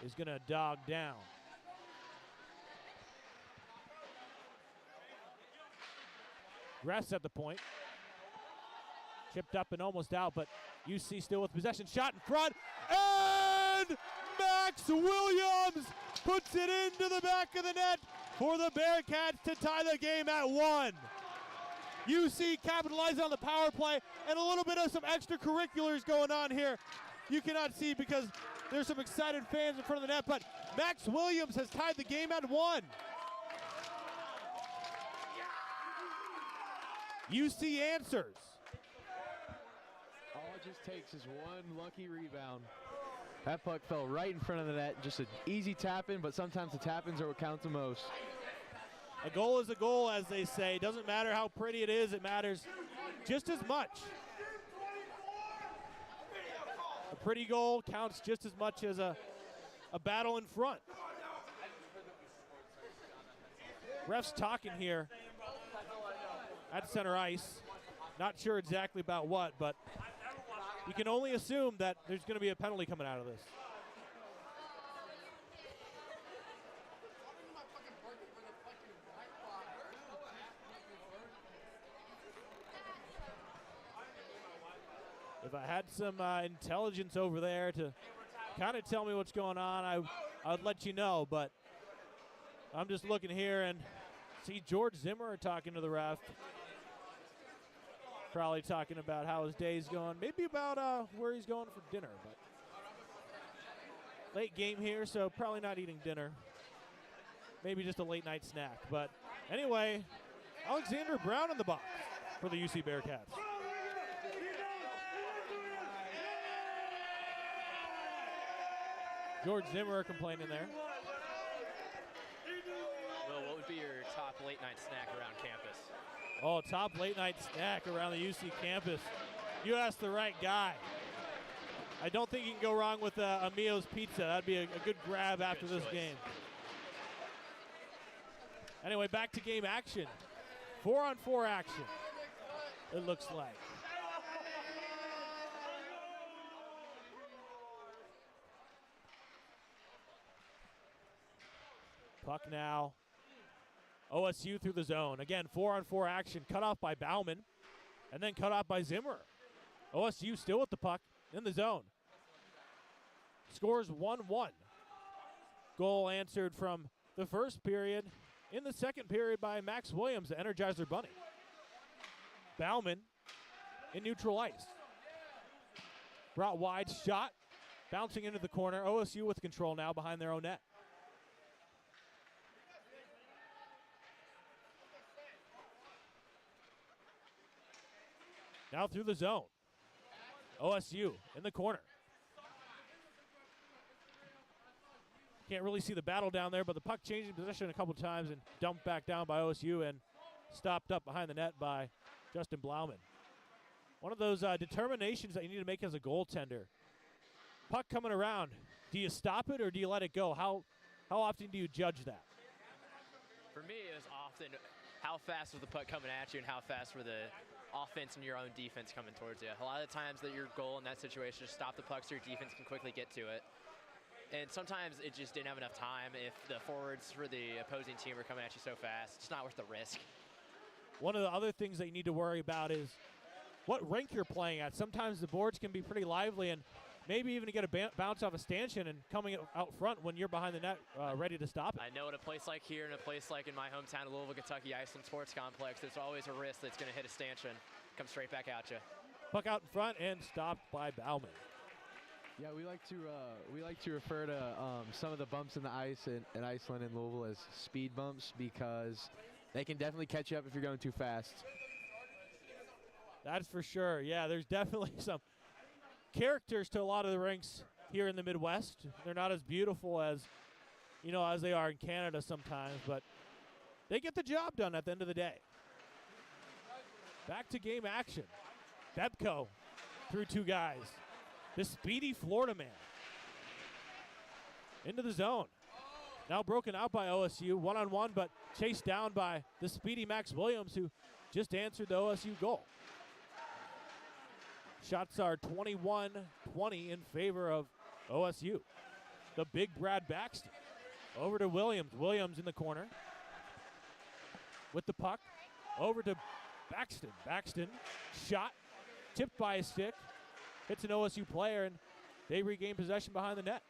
is going to dog down. Refs at the point. Chipped up and almost out, but UC still with possession. Shot in front, and Max Williams puts it into the back of the net for the Bearcats to tie the game at 1. UC capitalized on the power play, and a little bit of some extracurriculars going on here. You cannot see because there's some excited fans in front of the net, but Max Williams has tied the game at 1. UC answers. All it just takes is one lucky rebound. That puck fell right in front of the net. Just an easy tap-in, but sometimes the tap-ins are what counts the most. A goal is a goal, as they say. Doesn't matter how pretty it is, it matters just as much. A pretty goal counts just as much as a battle in front. Refs talking here at center ice. Not sure exactly about what, but you can only assume that there's going to be a penalty coming out of this. If I had some intelligence over there to kind of tell me what's going on, I'd let you know, but I'm just looking here and see George Zimmer talking to the ref. Probably talking about how his day's going, maybe about where he's going for dinner, but late game here, so probably not eating dinner. Maybe just a late night snack. But anyway, Alexander Brown in the box for the UC Bearcats. George Zimmer complaining there. Will, what would be your top late night snack around campus? Oh, top late night snack around the UC campus. You asked the right guy. I don't think you can go wrong with Amio's Pizza. That'd be a good grab after this game. Anyway, back to game action. 4-on-4 action, it looks like. Puck now. OSU through the zone. Again, 4-on-4 action. Cut off by Bauman. And then cut off by Zimmer. OSU still with the puck in the zone. Scores 1-1. Goal answered from the first period. In the second period by Max Williams, the Energizer Bunny. Bauman in neutral ice. Brought wide, shot. Bouncing into the corner. OSU with control now behind their own net. Now through the zone. OSU in the corner. Can't really see the battle down there, but the puck changing position a couple times and dumped back down by OSU and stopped up behind the net by Justin Blauman. One of those determinations that you need to make as a goaltender. Puck coming around. Do you stop it or do you let it go? How often do you judge that? For me, it was often how fast was the puck coming at you and how fast were the offense and your own defense coming towards you. A lot of the times that your goal in that situation is stop the puck so your defense can quickly get to it. And sometimes it just didn't have enough time. If the forwards for the opposing team were coming at you so fast, it's not worth the risk. One of the other things that you need to worry about is what rink you're playing at. Sometimes the boards can be pretty lively and maybe even to get a bounce off a stanchion and coming out front when you're behind the net ready to stop it. I know in a place like here and a place like in my hometown, Louisville, Kentucky, Iceland Sports Complex, there's always a risk that's going to hit a stanchion, come straight back at you. Puck out in front and stopped by Bauman. Yeah, we like to refer to some of the bumps in the ice in Iceland and Louisville as speed bumps because they can definitely catch you up if you're going too fast. That's for sure. Yeah, there's definitely some characters to a lot of the rinks here in the Midwest. They're not as beautiful as they are in Canada sometimes, but they get the job done at the end of the day. Back to game action. Bebko through two guys. The speedy Florida man. Into the zone. Now broken out by OSU, one-on-one, but chased down by the speedy Max Williams, who just answered the OSU goal. Shots are 21-20 in favor of OSU. the big Brad Baxton. Over to Williams. Williams in the corner with the puck. Over to Baxton. Baxton shot, tipped by a stick, hits an OSU player, and they regain possession behind the net.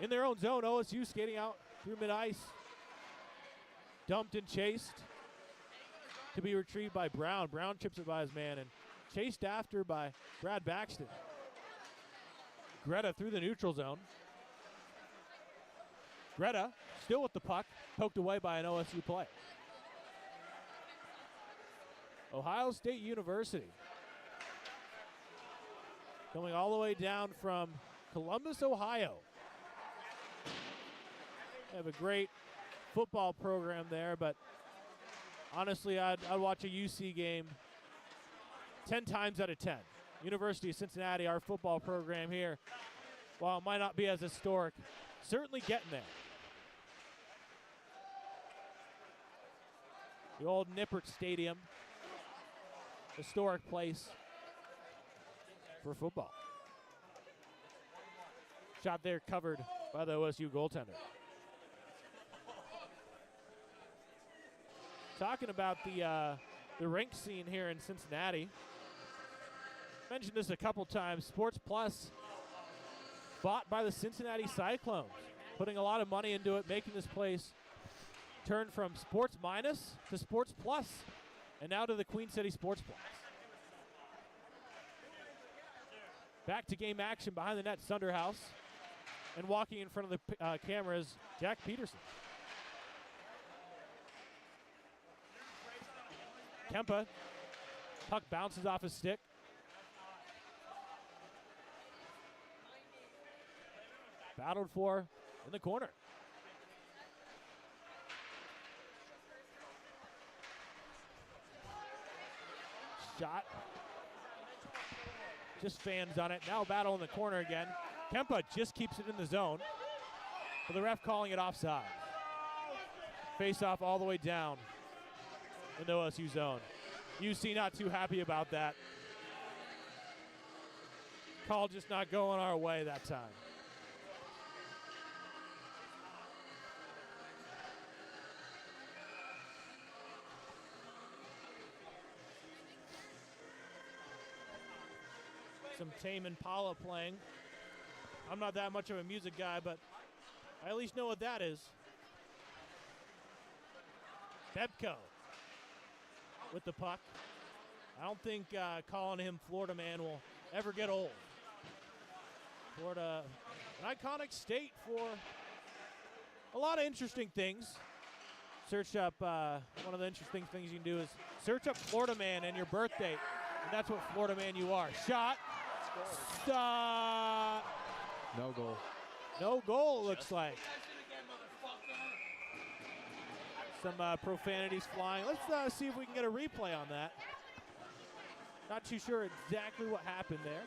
In their own zone, OSU skating out through mid-ice. Dumped and chased to be retrieved by Brown. Brown chips it by his man and chased after by Brad Baxton. Greta through the neutral zone. Greta still with the puck, poked away by an OSU player. Ohio State University coming all the way down from Columbus, Ohio. They have a great football program there, but honestly, I'd watch a UC game 10 times out of 10. University of Cincinnati, our football program here, while it might not be as historic, certainly getting there. The old Nippert Stadium, historic place for football. Shot there covered by the OSU goaltender. Talking about the rink scene here in Cincinnati. Mentioned this a couple times. Sports Plus, bought by the Cincinnati Cyclones, putting a lot of money into it, making this place turn from Sports Minus to Sports Plus, and now to the Queen City Sports Plus. Back to game action behind the net, Sunderhouse, and walking in front of the cameras, Jack Peterson. Kempa, puck bounces off his stick. Battled for in the corner. Shot. Just fans on it. Now battle in the corner again. Kempa just keeps it in the zone. But the ref calling it offside. Face off all the way down in the OSU zone. UC not too happy about that. Call just not going our way that time. Some Tame Impala playing. I'm not that much of a music guy, but I at least know what that is. Bebko with the puck. I don't think calling him Florida Man will ever get old. Florida, an iconic state for a lot of interesting things. Search up, one of the interesting things you can do is search up Florida Man and your birth date, and that's what Florida Man you are. Shot. Stop. No goal. No goal, it looks like. Some profanities flying. Let's see if we can get a replay on that. Not too sure exactly what happened there.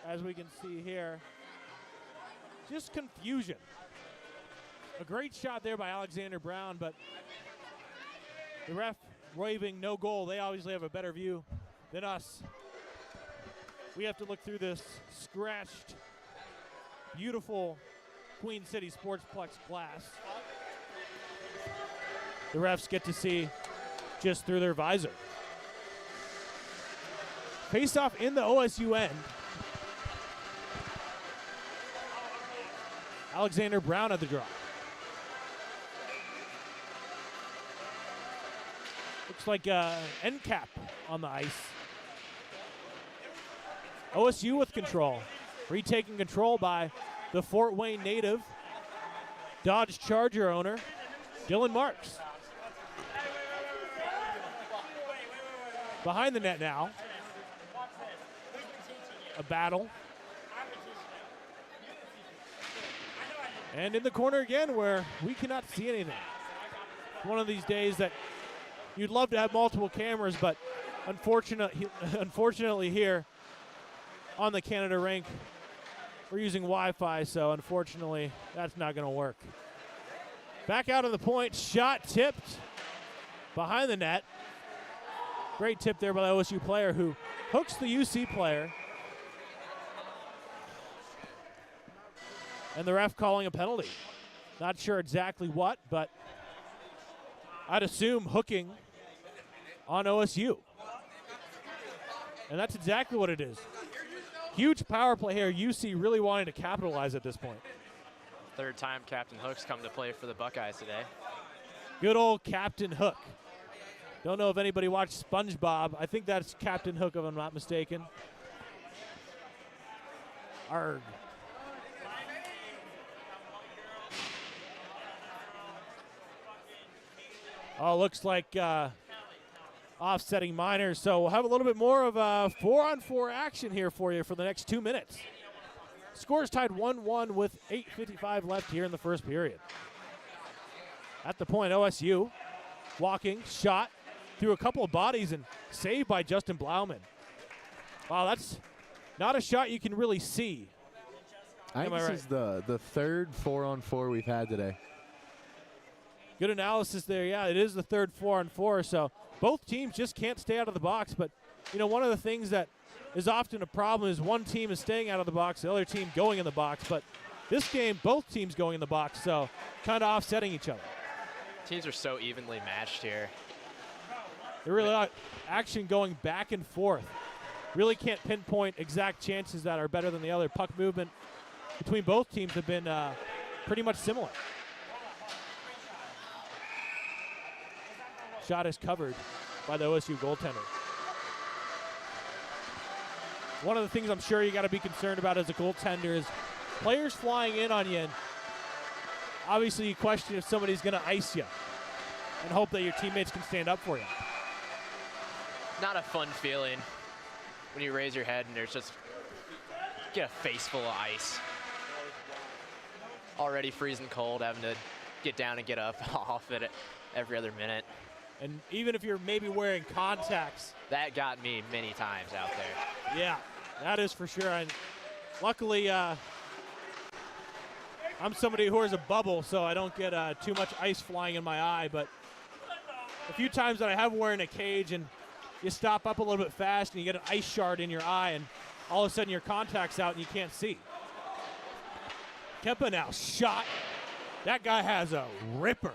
As we can see here, just confusion. A great shot there by Alexander Brown, but the ref waving no goal. They obviously have a better view than us. We have to look through this scratched, beautiful Queen City Sportsplex glass. The refs get to see just through their visor. Face off in the OSU end. Alexander Brown at the draw. Looks like end cap on the ice. OSU with control. Retaking control by the Fort Wayne native, Dodge Charger owner, Dylan Marks. Behind the net now. A battle. And in the corner again where we cannot see anything. One of these days that you'd love to have multiple cameras, but unfortunately here on the Canada rink, we're using Wi-Fi, so unfortunately that's not going to work. Back out of the point, shot tipped behind the net. Great tip there by the OSU player who hooks the UC player. And the ref calling a penalty. Not sure exactly what, but I'd assume hooking on OSU. And that's exactly what it is. Huge power play here. UC really wanting to capitalize at this point. Third time Captain Hook's come to play for the Buckeyes today. Good old Captain Hook. Don't know if anybody watched SpongeBob. I think that's Captain Hook, if I'm not mistaken. Arg. Oh, looks like offsetting Miners. So we'll have a little bit more of a 4-on-4 action here for you for the next 2 minutes. Scores tied 1-1 with 8:55 left here in the first period. At the point, OSU walking, shot through a couple of bodies and saved by Justin Blauman. Wow, that's not a shot you can really see. I think this is the third 4-on-4 we've had today. Good analysis there. Yeah, it is the third 4-on-4, so both teams just can't stay out of the box. But, you know, one of the things that is often a problem is one team is staying out of the box, the other team going in the box. But this game, both teams going in the box, so kind of offsetting each other. Teams are so evenly matched here. There really are action going back and forth. Really can't pinpoint exact chances that are better than the other. Puck movement between both teams have been pretty much similar. Shot is covered by the OSU goaltender. One of the things I'm sure you got to be concerned about as a goaltender is players flying in on you. And obviously, you question if somebody's going to ice you and hope that your teammates can stand up for you. Not a fun feeling when you raise your head and there's just get a face full of ice. Already freezing cold, having to get down and get up off it every other minute. And even if you're maybe wearing contacts. That got me many times out there. Yeah, that is for sure. And luckily, I'm somebody who wears a bubble, so I don't get too much ice flying in my eye. But a few times that I have wearing a cage and you stop up a little bit fast and you get an ice shard in your eye and all of a sudden your contact's out and you can't see. Kempa now shot. That guy has a ripper.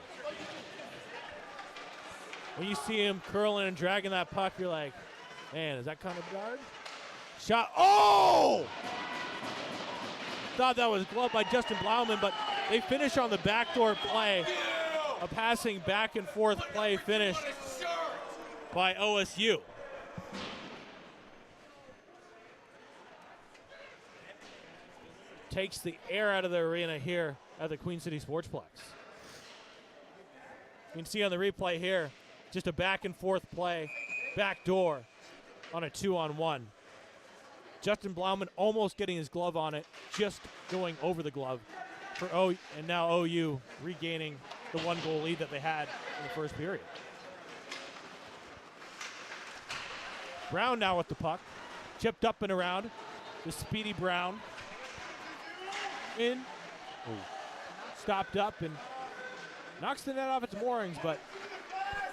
When you see him curling and dragging that puck, you're like, man, is that kind of guard? Shot. Oh! Thought that was gloved by Justin Blauman, but they finish on the backdoor play. A passing back and forth play finished by OSU. Takes the air out of the arena here at the Queen City Sportsplex. You can see on the replay here, just a back and forth play, back door on a 2-on-1. Justin Blauman almost getting his glove on it, just going over the glove for and now OU regaining the 1-goal lead that they had in the first period. Brown now with the puck, chipped up and around. The speedy Brown in, stopped up and knocks the net off its moorings, but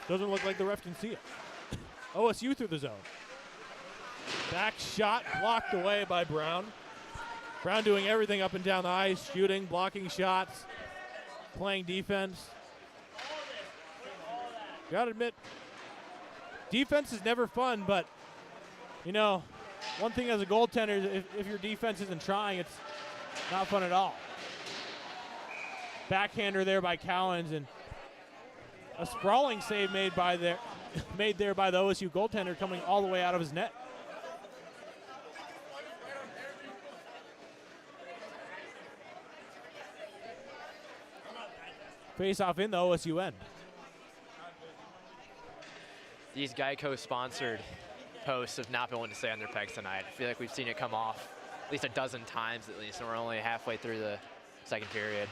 doesn't look like the ref can see it. OSU through the zone. Back shot blocked away by Brown. Brown doing everything up and down the ice, shooting, blocking shots, playing defense. Gotta admit, defense is never fun, but, you know, one thing as a goaltender is if your defense isn't trying, it's not fun at all. Backhander there by Cowens, and a sprawling save made there by the OSU goaltender coming all the way out of his net. Face off in the OSU end. These Geico-sponsored posts have not been willing to stay on their pegs tonight. I feel like we've seen it come off at least a dozen times at least, and we're only halfway through the second period.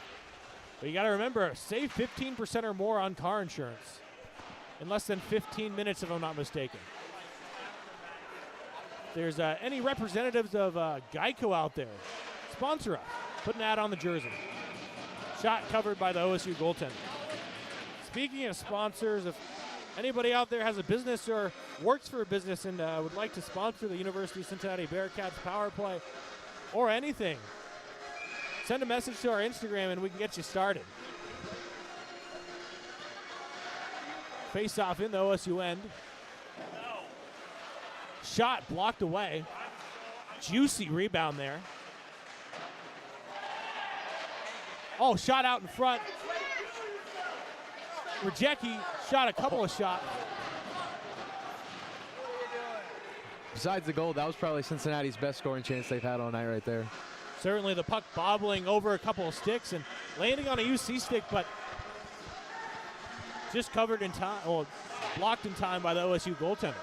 But you got to remember, save 15% or more on car insurance in less than 15 minutes, if I'm not mistaken. If there's any representatives of Geico out there, sponsor us. Put an ad on the jersey. Shot covered by the OSU goaltender. Speaking of sponsors, if anybody out there has a business or works for a business and would like to sponsor the University of Cincinnati Bearcats power play or anything, send a message to our Instagram and we can get you started. Face off in the OSU end. Shot blocked away. Juicy rebound there. Oh, shot out in front. Rajecki shot a couple of shots. Besides the goal, that was probably Cincinnati's best scoring chance they've had all night right there. Certainly the puck bobbling over a couple of sticks and landing on a UC stick, but just covered in time, or blocked in time by the OSU goaltender.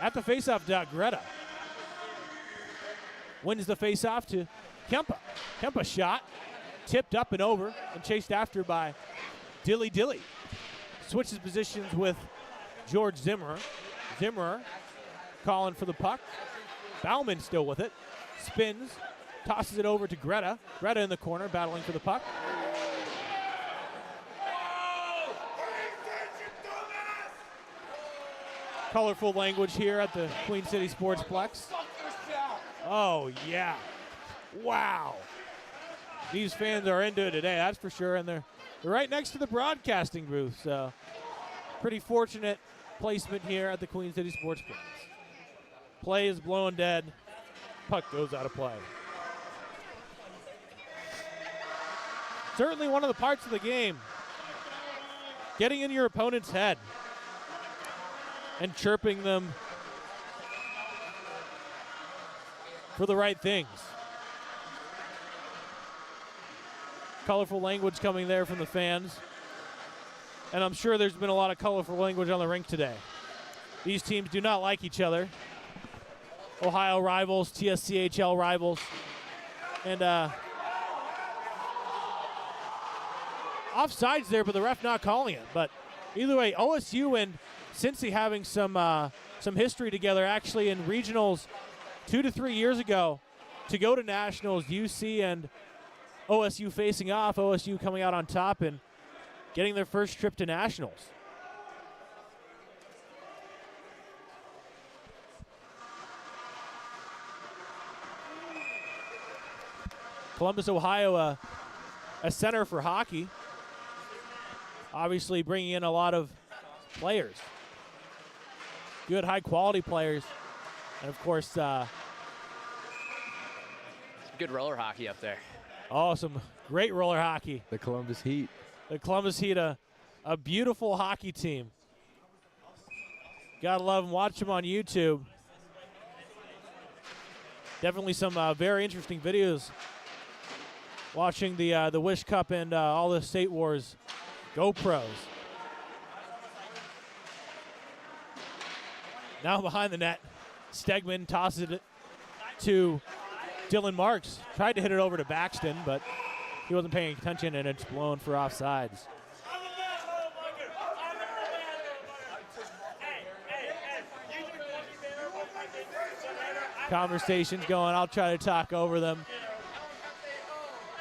At the faceoff dot, Greta wins the faceoff to Kempa. Kempa shot, tipped up and over, and chased after by Dilly Dilly. Switches positions with George Zimmerer. Zimmerer calling for the puck. Bauman still with it. Spins, tosses it over to Greta. Greta in the corner, battling for the puck. Colorful language here at the Queen City Sportsplex. Oh, yeah. Wow. These fans are into it today, that's for sure, and they're right next to the broadcasting booth, so pretty fortunate placement here at the Queen City Sportsplex. Play is blowing dead. Puck goes out of play. Certainly one of the parts of the game, getting in your opponent's head and chirping them for the right things. Colorful language coming there from the fans. And I'm sure there's been a lot of colorful language on the rink today. These teams do not like each other. Ohio rivals, TSCHL rivals. And offsides there, but the ref not calling it. But either way, OSU and Cincy having some history together, actually in regionals 2 to 3 years ago to go to nationals. UC and OSU facing off, OSU coming out on top and getting their first trip to nationals. Columbus, Ohio, a center for hockey. Obviously bringing in a lot of players. Good, high-quality players. And, of course, good roller hockey up there. Oh, some great roller hockey. The Columbus Heat. The Columbus Heat, a beautiful hockey team. Gotta love them. Watch them on YouTube. Definitely some very interesting videos. Watching the Wish Cup and all the State Wars GoPros. Now behind the net, Stegman tosses it to Dylan Marks. Tried to hit it over to Baxton, but he wasn't paying attention, and it's blown for offsides. Conversations going. I'll try to talk over them.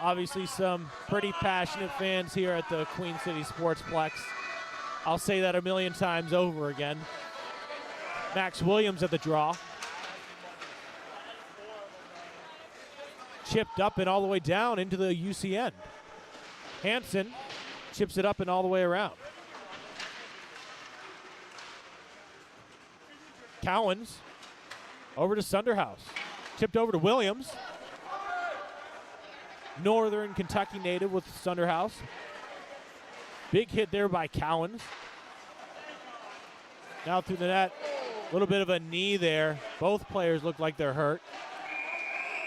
Obviously some pretty passionate fans here at the Queen City Sportsplex. I'll say that a million times over again. Max Williams at the draw. Chipped up and all the way down into the UC end. Hansen chips it up and all the way around. Cowens over to Sunderhouse. Tipped over to Williams. Northern Kentucky native with Sunderhouse. Big hit there by Cowens. Now through the net. A little bit of a knee there. Both players look like they're hurt.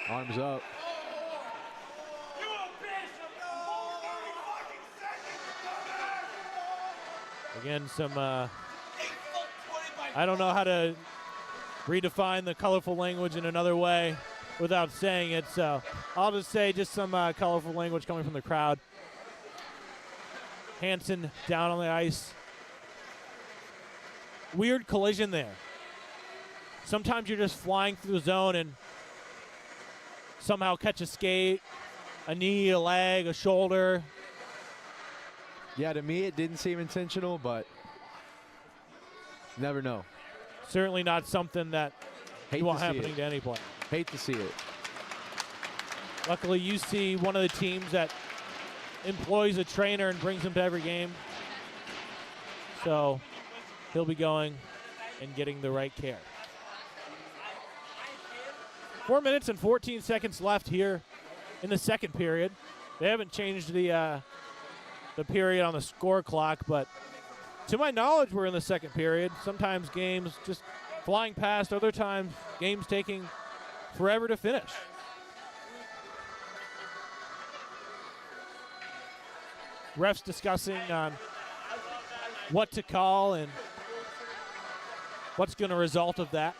Arms up. Again, some, I don't know how to redefine the colorful language in another way without saying it, so I'll just say just some colorful language coming from the crowd. Hansen down on the ice. Weird collision there. Sometimes you're just flying through the zone and somehow catch a skate, a knee, a leg, a shoulder. Yeah, to me it didn't seem intentional, but Never know. Certainly not something that Hate you want to see happening it. to any player. Hate to see it. Luckily, you see one of the teams that employs a trainer and brings him to every game. So he'll be going and getting the right care. 4 minutes and 14 seconds left here in the second period. They haven't changed the period on the score clock, but to my knowledge, we're in the second period. Sometimes games just flying past, other times games taking forever to finish. Refs discussing on what to call and what's going to result of that.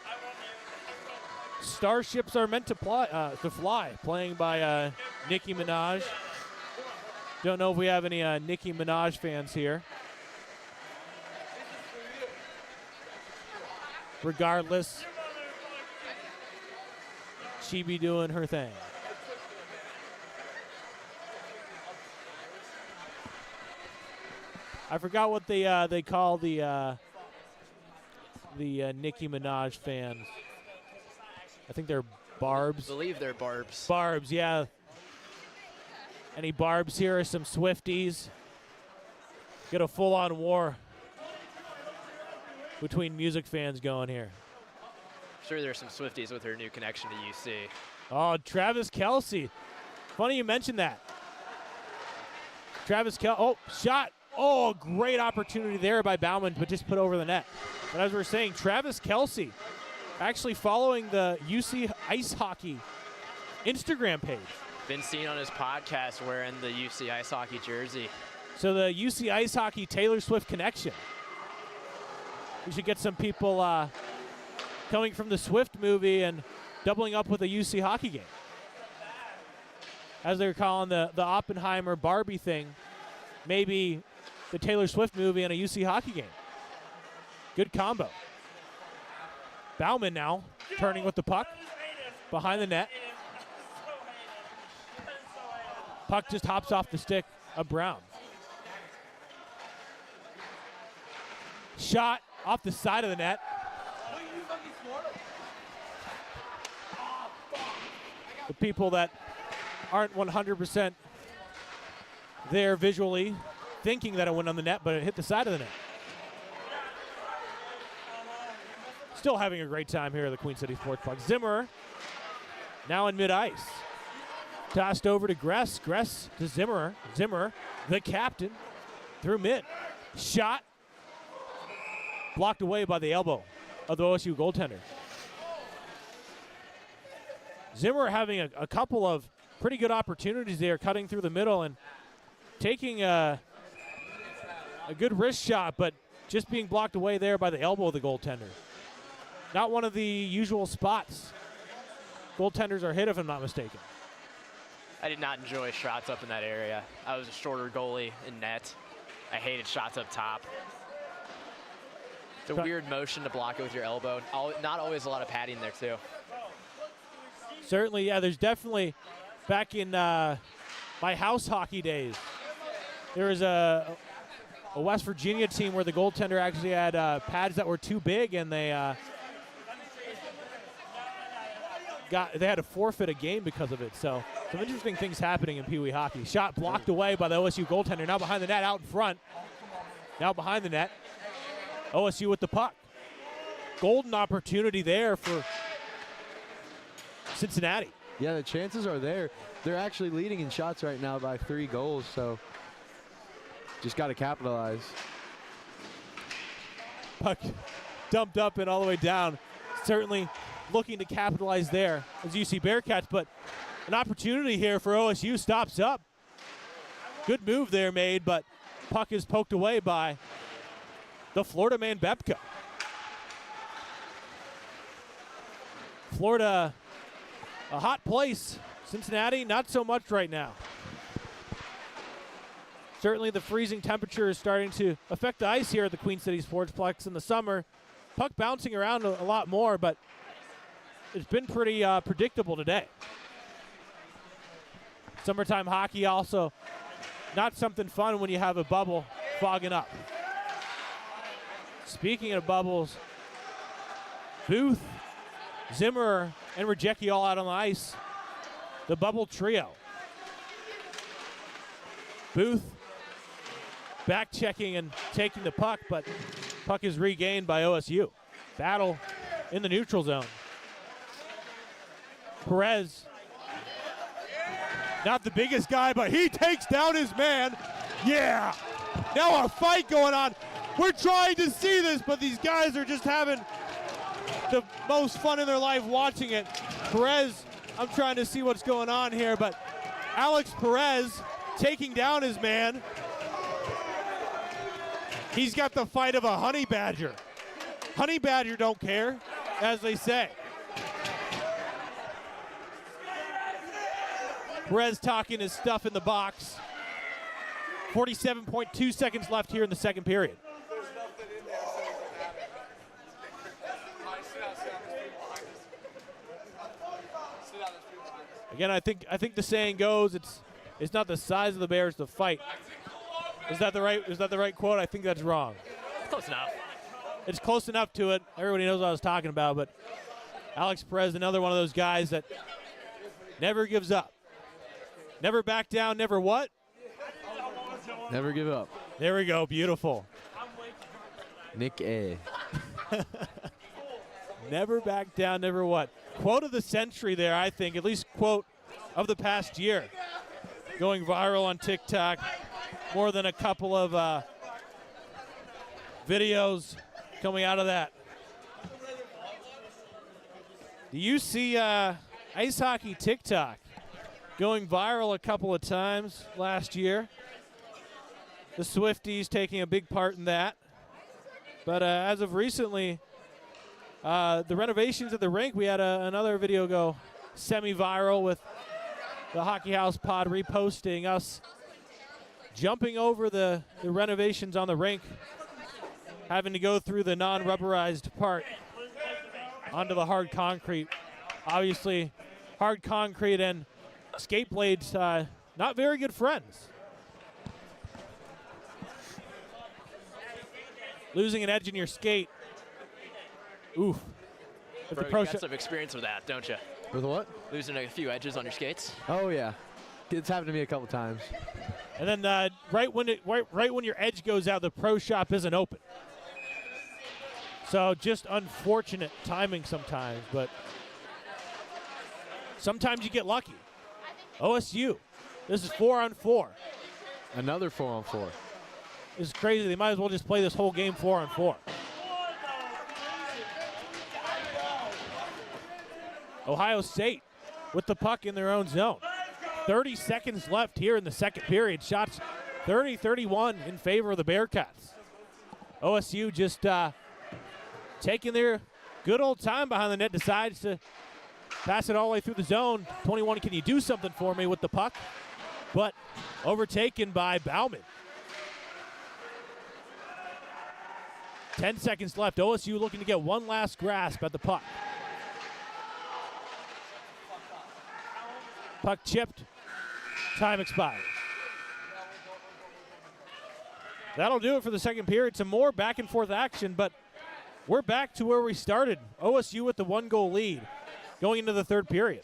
Starships are meant to fly, playing by Nicki Minaj. Don't know if we have any Nicki Minaj fans here. Regardless, she be doing her thing. I forgot what they call the Nicki Minaj fans. I think they're Barbs. I believe they're Barbs. Barbs, yeah. Any Barbs here? Some Swifties. Get a full-on war between music fans going here. I'm sure there's some Swifties with her new connection to UC. Oh, Travis Kelce. Funny you mentioned that. Travis Kelce. Oh, shot. Oh, great opportunity there by Bauman, but just put over the net. But as we were saying, Travis Kelce actually following the UC Ice Hockey Instagram page. Been seen on his podcast wearing the UC Ice Hockey jersey. So the UC Ice Hockey Taylor Swift connection. We should get some people coming from the Swift movie and doubling up with a UC hockey game. As they're calling the Oppenheimer Barbie thing, maybe the Taylor Swift movie and a UC hockey game. Good combo. Bauman now turning with the puck behind the net. Puck just hops off the stick of Brown. Shot off the side of the net. The people that aren't 100% there visually thinking that it went on the net, but it hit the side of the net. Still having a great time here at the Queen City Sportsplex. Zimmer now in mid-ice. Tossed over to Gress. Gress to Zimmer. Zimmer, the captain, through mid. Shot. Blocked away by the elbow of the OSU goaltender. Zimmer having a couple of pretty good opportunities there, cutting through the middle and taking a good wrist shot, but just being blocked away there by the elbow of the goaltender. Not one of the usual spots goaltenders are hit, if I'm not mistaken. I did not enjoy shots up in that area. I was a shorter goalie in net. I hated shots up top. It's a weird motion to block it with your elbow. Not always a lot of padding there, too. Certainly, yeah, there's definitely, back in my house hockey days, there was a West Virginia team where the goaltender actually had pads that were too big, and they had to forfeit a game because of it. So some interesting things happening in Pee Wee hockey. Shot blocked away by the OSU goaltender. Now behind the net, out in front. Now behind the net. OSU with the puck. Golden opportunity there for Cincinnati. Yeah, the chances are there. They're actually leading in shots right now by 3 goals, so just got to capitalize. Puck dumped up and all the way down. Certainly looking to capitalize there as UC Bearcats, but an opportunity here for OSU. Stops up. Good move there made, but puck is poked away by the Florida man, Bebka. Florida, a hot place. Cincinnati, not so much right now. Certainly the freezing temperature is starting to affect the ice here at the Queen City Sportsplex in the summer. Puck bouncing around a lot more, but it's been pretty predictable today. Summertime hockey also not something fun when you have a bubble fogging up. Speaking of bubbles, Booth, Zimmer, and Rejecki all out on the ice. The bubble trio. Booth back checking and taking the puck, but puck is regained by OSU. Battle in the neutral zone. Perez, not the biggest guy, but he takes down his man. Yeah, now a fight going on. We're trying to see this, but these guys are just having the most fun in their life watching it. Perez, I'm trying to see what's going on here, but Alex Perez taking down his man. He's got the fight of a honey badger. Honey badger don't care, as they say. Perez talking his stuff in the box. 47.2 seconds left here in the second period. Again, I think the saying goes, it's not the size of the bear, it's the fight. Is that the right quote? I think that's wrong. Close enough. It's close enough to it. Everybody knows what I was talking about, but Alex Perez, another one of those guys that never gives up. Never back down, never what? Never give up. There we go, beautiful. Nick A. Never back down, never what? Quote of the century there, I think, at least quote of the past year. Going viral on TikTok. More than a couple of videos coming out of that. Do you see ice hockey TikTok going viral a couple of times last year? The Swifties taking a big part in that. But as of recently, the renovations at the rink, we had another video go semi-viral with the Hockey House Pod reposting us jumping over the renovations on the rink, having to go through the non-rubberized part onto the hard concrete. Obviously, hard concrete and skate blades, not very good friends. Losing an edge in your skate. Oof. Bro, you got some experience with that, don't you? With what? Losing a few edges on your skates? Oh, yeah. It's happened to me a couple times. And then right when your edge goes out, the pro shop isn't open. So just unfortunate timing sometimes, but sometimes you get lucky. OSU, this is 4-on-4. Another 4-on-4. This is crazy. They might as well just play this whole game 4-on-4. Ohio State with the puck in their own zone. 30 seconds left here in the second period. Shots 30-31 in favor of the Bearcats. OSU just taking their good old time behind the net, decides to pass it all the way through the zone. 21, can you do something for me with the puck? But overtaken by Bauman. 10 seconds left. OSU looking to get one last grasp at the puck. Puck chipped. Time expired. That'll do it for the second period. Some more back and forth action, but we're back to where we started. OSU with the 1-goal lead going into the third period.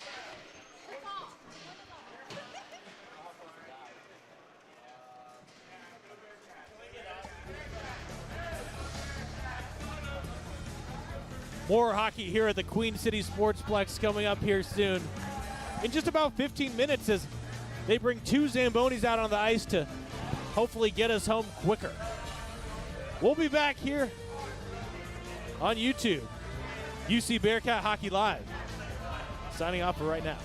More hockey here at the Queen City Sportsplex coming up here soon. In just about 15 minutes as they bring two Zambonis out on the ice to hopefully get us home quicker. We'll be back here on YouTube. UC Bearcat Hockey Live. Signing off for right now.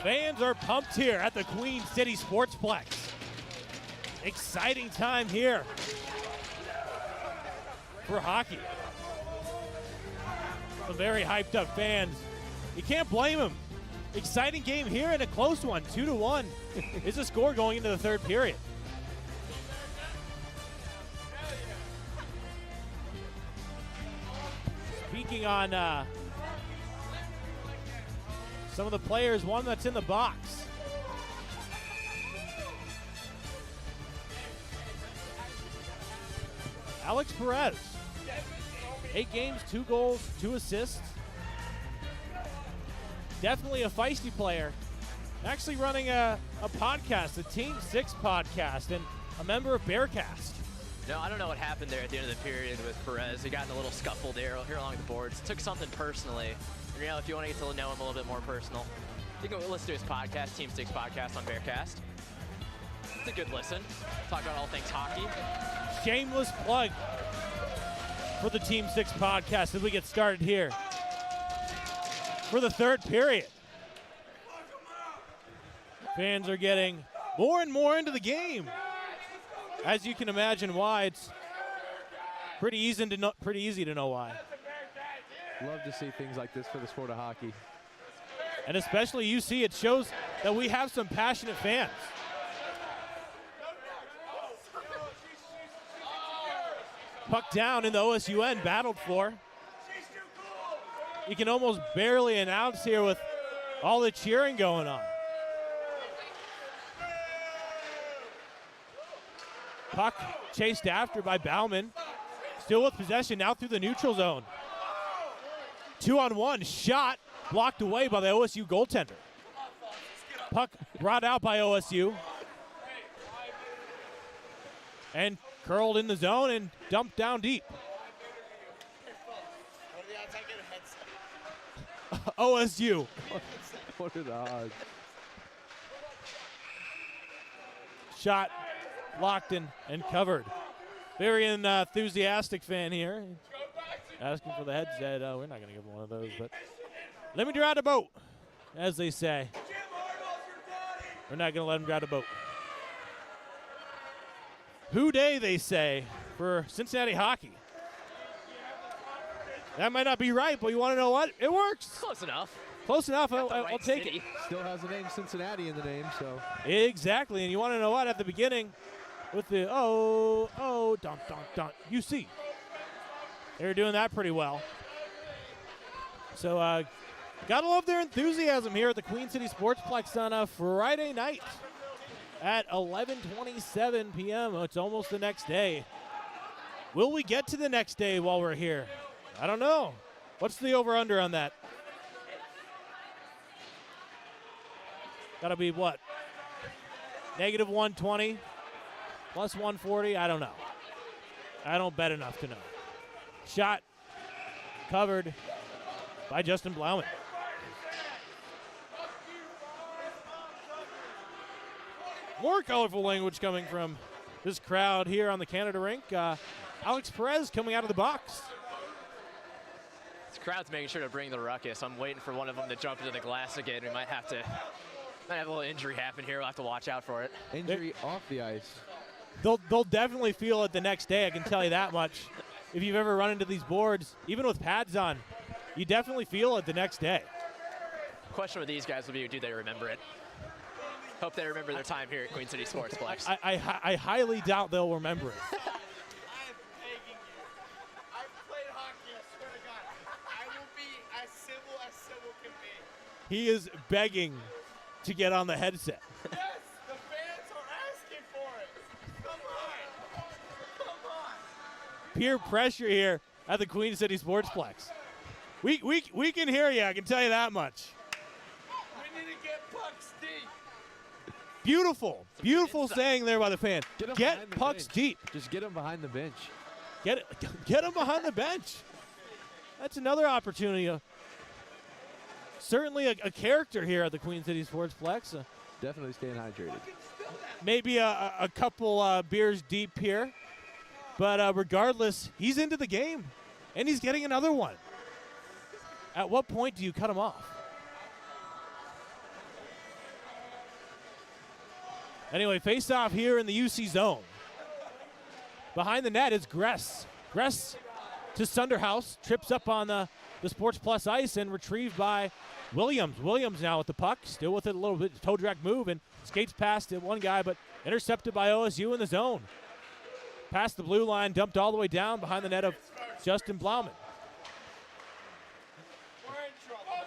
Fans are pumped here at the Queen City Sportsplex. Exciting time here for hockey. Some very hyped up fans. You can't blame them. Exciting game here and a close one. 2-1 is the score going into the third period. Speaking on some of the players, one that's in the box. Alex Perez, 8 games, 2 goals, 2 assists. Definitely a feisty player. Actually running a podcast, the Team 6 podcast, and a member of Bearcats. No, I don't know what happened there at the end of the period with Perez. He got in a little scuffle there here along the boards. Took something personally. And, you know, if you want to get to know him a little bit more personal, you can listen to his podcast, Team 6 podcast on Bearcast. It's a good listen. Talk about all things hockey. Shameless plug for the Team 6 podcast as we get started here for the third period. Fans are getting more and more into the game. As you can imagine why, it's pretty easy to know why. Love to see things like this for the sport of hockey. And especially you see, it shows that we have some passionate fans. Puck down in the OSU end, battled for. You can almost barely announce here with all the cheering going on. Puck chased after by Bauman. Still with possession now through the neutral zone. 2-on-1 shot blocked away by the OSU goaltender. Puck brought out by OSU. And curled in the zone and dumped down deep. OSU. What are the odds? Shot locked in and covered. Very enthusiastic fan here. Asking for the headset. We're not going to give him one of those, but let me drive the boat, as they say. We're not going to let him drive the boat. Who day, they say, for Cincinnati hockey. That might not be right, but you want to know what? It works. Close enough. Close enough. I'll take it. Still has the name Cincinnati in the name, so. Exactly, and you want to know what? At the beginning, with the dun, dun, dun, UC. They were doing that pretty well. So, gotta love their enthusiasm here at the Queen City Sportsplex on a Friday night at 11:27 p.m. It's almost the next day. Will we get to the next day while we're here? I don't know. What's the over-under on that? Gotta be what? Negative 120? Plus 140? I don't know. I don't bet enough to know. Shot covered by Justin Blauman. More colorful language coming from this crowd here on the Canada rink. Alex Perez coming out of the box. This crowd's making sure to bring the ruckus. I'm waiting for one of them to jump into the glass again. We might have a little injury happen here. We'll have to watch out for it. Injury off the ice. They'll definitely feel it the next day, I can tell you that much. If you've ever run into these boards, even with pads on, you definitely feel it the next day. Question with these guys will be, do they remember it? Hope they remember their time here at Queen City Sportsplex. I highly doubt they'll remember it. I am begging you. I've played hockey, I swear to God. I will be as civil can be. He is begging to get on the headset. Yes, the fans are asking for it. Come on. Come on. Peer pressure here at the Queen City Sportsplex. We can hear you, I can tell you that much. We need to get pucks deep. Beautiful saying there by the fan. Get pucks deep. Just get him behind the bench. Get him behind the bench. That's another opportunity. Certainly a character here at the Queen City Sportsplex. Definitely staying hydrated. Maybe a couple beers deep here. But regardless, he's into the game. And he's getting another one. At what point do you cut him off? Anyway, face off here in the UC zone. Behind the net is Gress. Gress to Sunderhouse, trips up on the Sports Plus ice and retrieved by Williams. Williams now with the puck, still with it a little bit, toe drag move, and skates past one guy, but intercepted by OSU in the zone. Past the blue line, dumped all the way down behind the net of Justin Blauman. We're in trouble.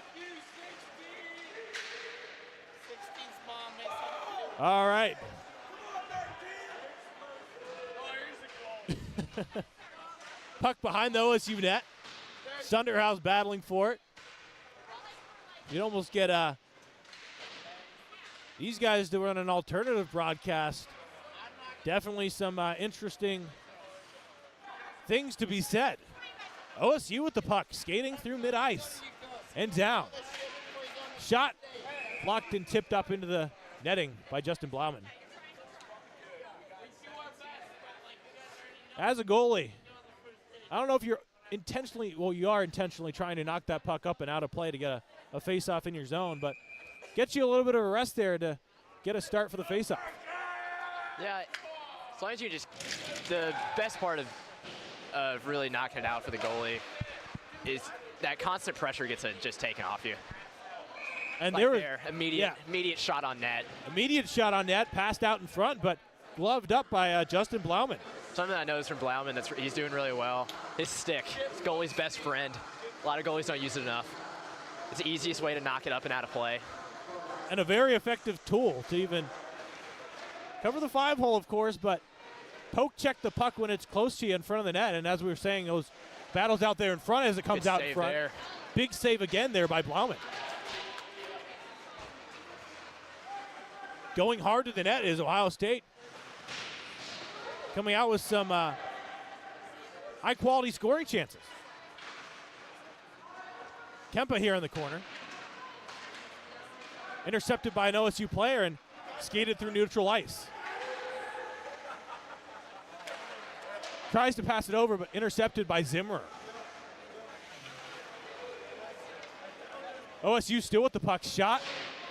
16's mom makes something to do. All right. Oh, here's a goal. Puck behind the OSU net. Sunderhouse battling for it. You'd almost get these guys to run an alternative broadcast. Definitely some interesting things to be said. OSU with the puck, skating through mid-ice and down. Shot blocked and tipped up into the netting by Justin Blauman. As a goalie, I don't know if you're intentionally, well, you are intentionally trying to knock that puck up and out of play to get a face-off in your zone, but gets you a little bit of a rest there to get a start for the face-off. Yeah, as long as you just, the best part of really knocking it out for the goalie is that constant pressure gets just taken off you. And Like there was there, immediate shot on net. Immediate shot on net, passed out in front, but gloved up by Justin Blauman. Something I noticed from Blauman, he's doing really well. His stick, his goalie's best friend. A lot of goalies don't use it enough. It's the easiest way to knock it up and out of play. And a very effective tool to even cover the 5-hole, of course, but poke check the puck when it's close to you in front of the net. And as we were saying, those battles out there in front as it comes Good out in save front. there. Big save again there by Blauman. Going hard to the net is Ohio State. Coming out with some high-quality scoring chances. Kempa here in the corner. Intercepted by an OSU player and skated through neutral ice. Tries to pass it over, but intercepted by Zimmer. OSU still with the puck. Shot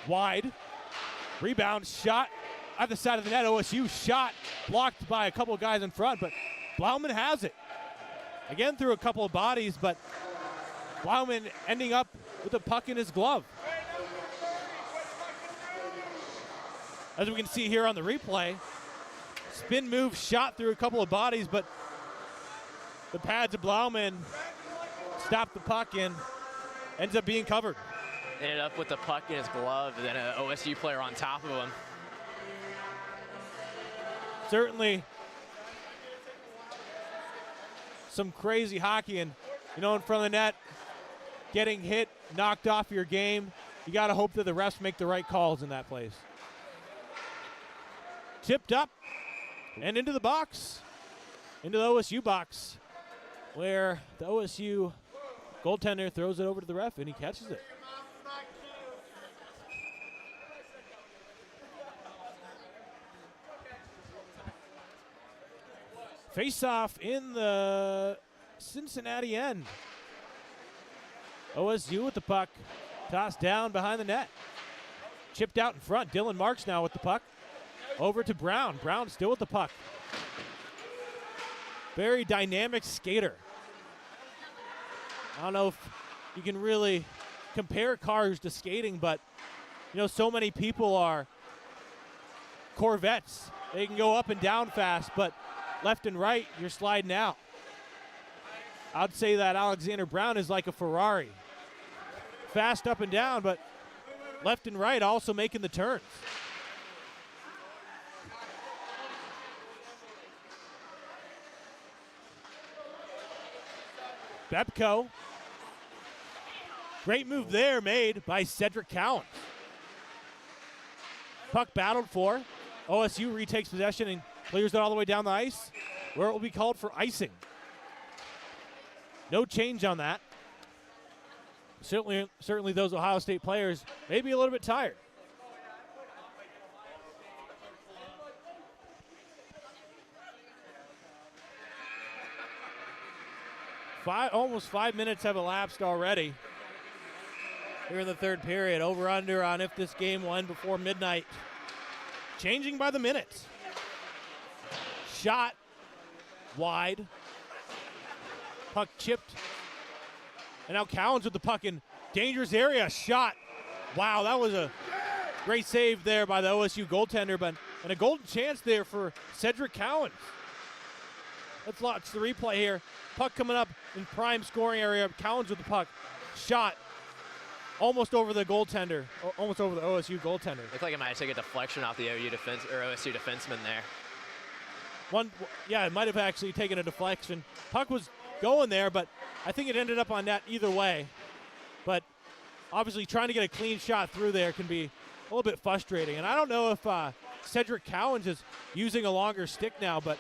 wide. Rebound, shot at the side of the net. OSU shot blocked by a couple of guys in front, but Blauman has it. Again through a couple of bodies, but Blauman ending up with the puck in his glove. As we can see here on the replay, spin move shot through a couple of bodies, but the pads of Blauman stopped the puck and ends up being covered. Ended up with the puck in his glove and then an OSU player on top of him. Certainly some crazy hockey, and in front of the net, getting hit, knocked off your game. You got to hope that the refs make the right calls in that place. Tipped up and into the box, into the OSU box, where the OSU goaltender throws it over to the ref and he catches it. Face-off in the Cincinnati end. OSU with the puck. Tossed down behind the net. Chipped out in front. Dylan Marks now with the puck. Over to Brown. Brown still with the puck. Very dynamic skater. I don't know if you can really compare cars to skating, but so many people are Corvettes. They can go up and down fast, but left and right, you're sliding out. I'd say that Alexander Brown is like a Ferrari. Fast up and down, but left and right also making the turns. Bepko. Great move there made by Cedric Cowan. Puck battled for. OSU retakes possession and clears it all the way down the ice, where it will be called for icing. No change on that. Certainly those Ohio State players may be a little bit tired. Almost 5 minutes have elapsed already here in the third period. Over under on if this game will end before midnight. changing by the minute. Shot wide. Puck chipped. And now Cowens with the puck in dangerous area. Shot. Wow, that was a great save there by the OSU goaltender, and a golden chance there for Cedric Cowens. Let's watch the replay here. Puck coming up in prime scoring area. Cowens with the puck. Shot almost over the goaltender, almost over the OSU goaltender. Looked like it might take a deflection off the OSU defenseman there. It might have actually taken a deflection. Puck was going there, but I think it ended up on net either way. But obviously trying to get a clean shot through there can be a little bit frustrating. And I don't know if Cedric Cowens is using a longer stick now, but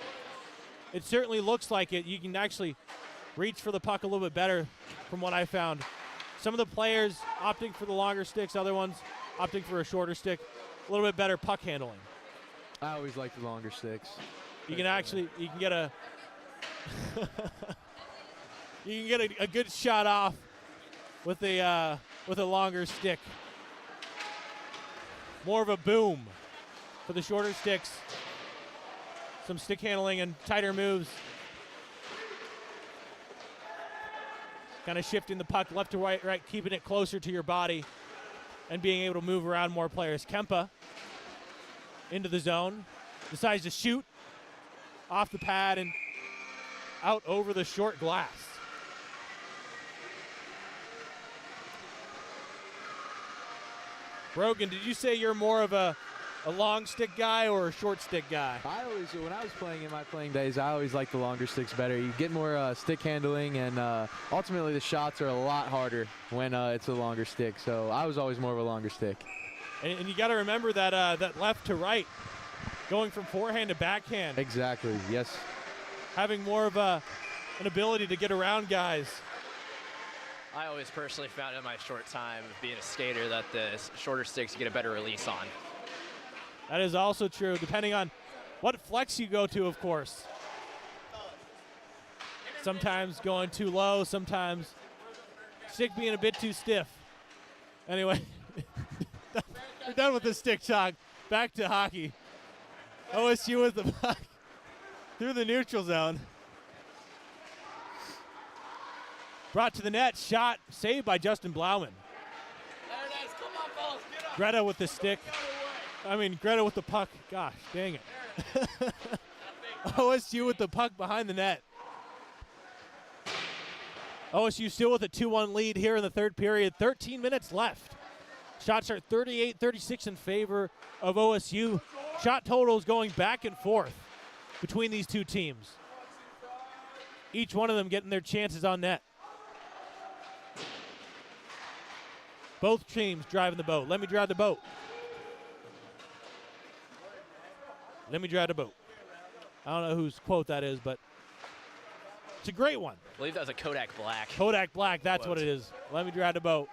it certainly looks like it. You can actually reach for the puck a little bit better from what I found. Some of the players opting for the longer sticks, other ones opting for a shorter stick. A little bit better puck handling. I always like the longer sticks. You can get a you can get a good shot off with a longer stick. More of a boom for the shorter sticks. Some stick handling and tighter moves. Kind of shifting the puck left to right, keeping it closer to your body and being able to move around more players. Kempa into the zone. Decides to shoot off the pad and out over the short glass. Brogan, did you say you're more of a long stick guy or a short stick guy? When I was playing in my playing days, I always liked the longer sticks better. You get more stick handling, and ultimately the shots are a lot harder when it's a longer stick. So I was always more of a longer stick. And you got to remember that that left to right, going from forehand to backhand. Exactly, yes. Having more of an ability to get around guys. I always personally found in my short time of being a skater that the shorter sticks get a better release on. That is also true, depending on what flex you go to, of course. Sometimes going too low, sometimes stick being a bit too stiff. Anyway, we're done with the stick talk. Back to hockey. OSU with the puck through the neutral zone. Brought to the net, shot, saved by Justin Blauman. Greta with the stick. Greta with the puck. Gosh, dang it. OSU with the puck behind the net. OSU still with a 2-1 lead here in the third period. 13 minutes left. Shots are 38-36 in favor of OSU. Shot totals going back and forth between these two teams. Each one of them getting their chances on net. Both teams driving the boat. Let me drive the boat. Let me drive the boat. I don't know whose quote that is, but it's a great one. I believe that was a Kodak Black. Kodak Black, that's what it is. Let me drive the boat.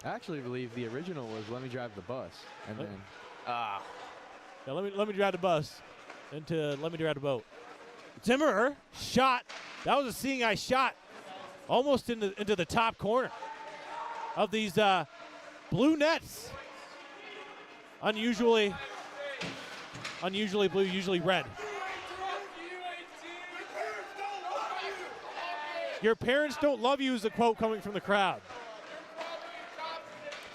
I actually believe the original was "Let me drive the bus," and then let me drive the bus into "Let me drive the boat." Zimmerer shot. That was a seeing eye shot, almost into the top corner of these blue nets. Unusually blue, usually red. Your parents don't love you is a quote coming from the crowd.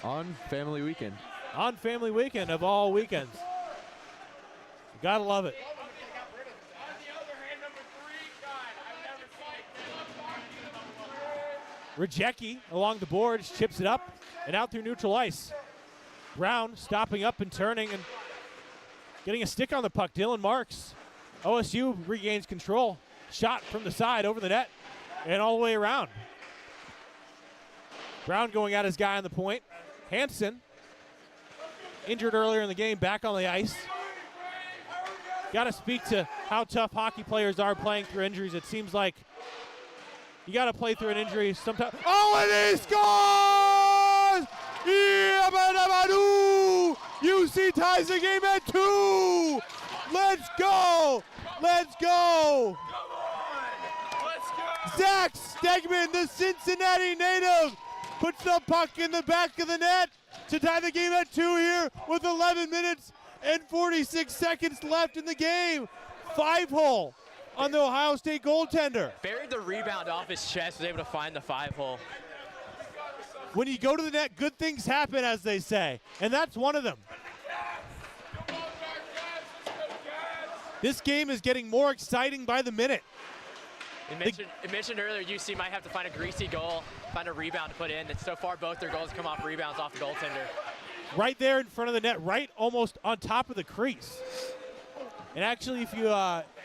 On family weekend. On family weekend of all weekends. You gotta love it. Rajecki along the boards, chips it up and out through neutral ice. Brown stopping up and turning and getting a stick on the puck. Dylan Marks. OSU regains control. Shot from the side over the net and all the way around. Brown going at his guy on the point. Hansen, injured earlier in the game, back on the ice. Got to speak to how tough hockey players are playing through injuries. It seems like you got to play through an injury sometimes. Oh, and he scores! UC ties the game at 2. Let's go! Let's go! Zach Stegman, the Cincinnati native, puts the puck in the back of the net to tie the game at 2 here with 11 minutes and 46 seconds left in the game. 5-hole on the Ohio State goaltender. Buried the rebound off his chest, was able to find the 5-hole. When you go to the net, good things happen, as they say, and that's one of them. This game is getting more exciting by the minute. It mentioned earlier UC might have to find a greasy goal, find a rebound to put in. And so far, both their goals come off rebounds off the goaltender. Right there in front of the net, right almost on top of the crease. And actually,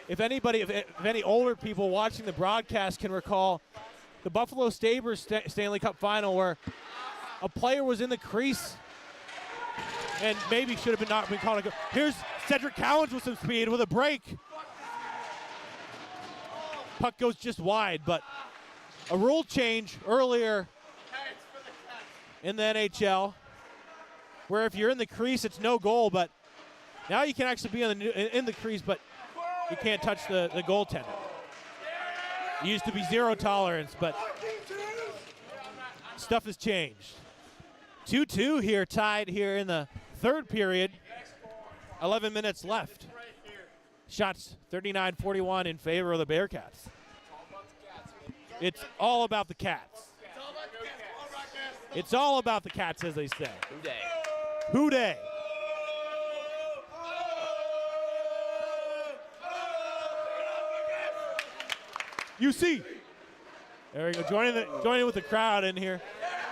if any older people watching the broadcast can recall, the Buffalo Sabres Stanley Cup Final where a player was in the crease and maybe should have not been called a goal. Here's Cedric Cowens with some speed with a break. Puck goes just wide, but a rule change earlier in the NHL where if you're in the crease, it's no goal, but now you can actually be in the crease, but you can't touch the goaltender. It used to be zero tolerance, but stuff has changed. 2-2 here, tied here in the third period. 11 minutes left. Shots 39-41 in favor of the Bearcats. It's all about the Cats. It's all about the Cats, as they say. Who day? Who day? UC. There we go, joining with the crowd in here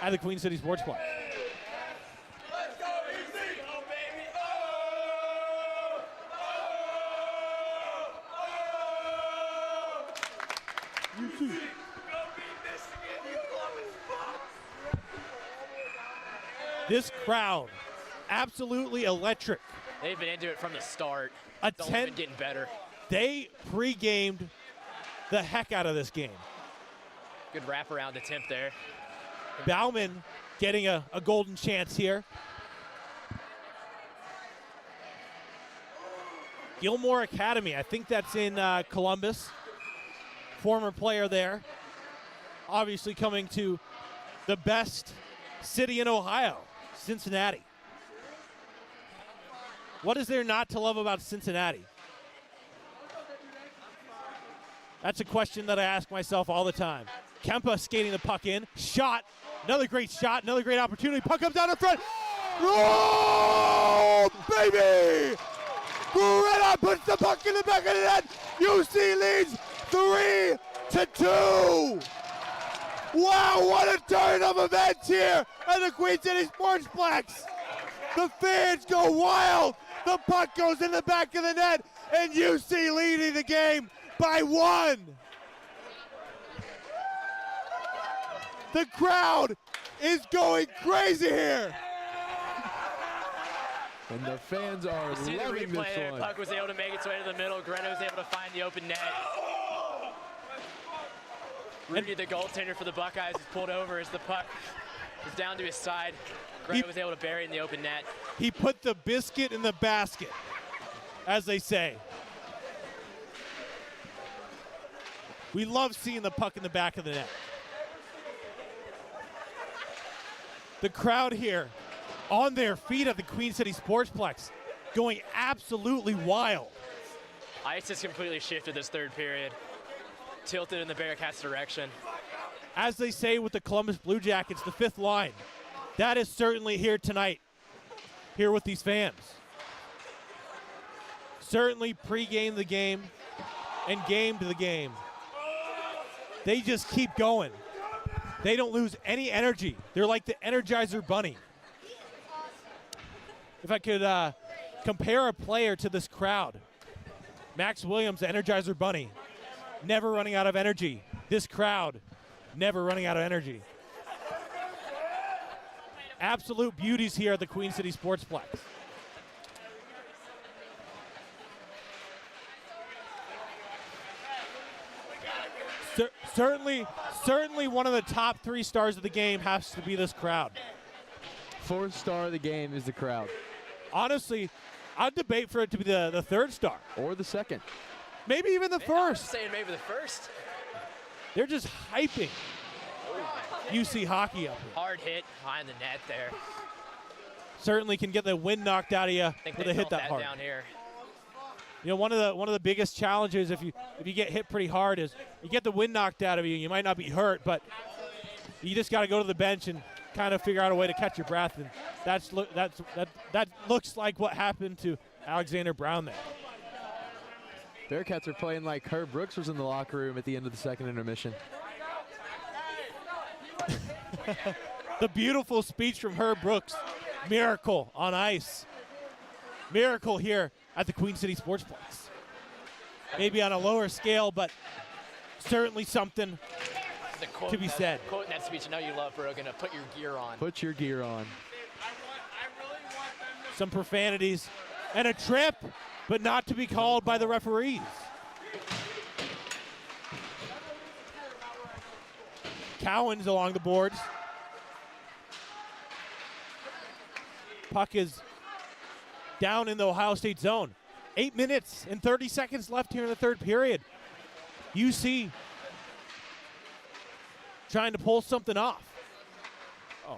at the Queen City Sportsplex. This crowd, absolutely electric. They've been into it from the start. It's only been getting better. They pre-gamed the heck out of this game. Good wraparound attempt there. Bauman getting a golden chance here. Gilmore Academy, I think that's in Columbus. Former player there. Obviously coming to the best city in Ohio, Cincinnati. What is there not to love about Cincinnati? That's a question that I ask myself all the time. Kempa skating the puck in. Shot. Another great shot. Another great opportunity. Puck comes down in front. Oh, baby! Beretta puts the puck in the back of the net. UC leads 3-2. Wow, what a turn of events here at the Queen City Sportsplex. The fans go wild. The puck goes in the back of the net, and UC leading the game by 1. The crowd is going crazy here. And the fans are loving this one. Puck was able to make its way to the middle. Greno was able to find the open net. Rudy, the goaltender for the Buckeyes, is pulled over as the puck is down to his side. Greno was able to bury it in the open net. He put the biscuit in the basket, as they say. We love seeing the puck in the back of the net. The crowd here on their feet at the Queen City Sportsplex going absolutely wild. Ice has completely shifted this third period. Tilted in the Bearcats' direction. As they say with the Columbus Blue Jackets, the fifth line. That is certainly here tonight, here with these fans. Certainly pre-gamed the game and gamed the game. They just keep going. They don't lose any energy. They're like the Energizer Bunny. If I could compare a player to this crowd, Max Williams, the Energizer Bunny, never running out of energy. This crowd, never running out of energy. Absolute beauties here at the Queen City Sportsplex. Certainly one of the top 3 stars of the game has to be this crowd. 4th star of the game is the crowd. Honestly, I'd debate for it to be the 3rd star. Or the 2nd. Maybe even the 1st. I was saying maybe the 1st. They're just hyping UC hockey up here. Hard hit behind the net there. certainly can get the wind knocked out of you I think with they a hit felt that hard. down here. You know, one of the biggest challenges if you get hit pretty hard is you get the wind knocked out of you. You might not be hurt, but you just got to go to the bench and kind of figure out a way to catch your breath. And that looks like what happened to Alexander Brown there. Bearcats are playing like Herb Brooks was in the locker room at the end of the second intermission. The beautiful speech from Herb Brooks. Miracle on ice. Miracle here at the Queen City Sportsplex. Maybe on a lower scale, but certainly something to be said. Quote in that speech, I know you love, Brogan, to put your gear on. Put your gear on. Some profanities and a trip, but not to be called by the referees. Cowan's along the boards. Puck is down in the Ohio State zone. 8 minutes and 30 seconds left here in the third period. UC trying to pull something off. Oh.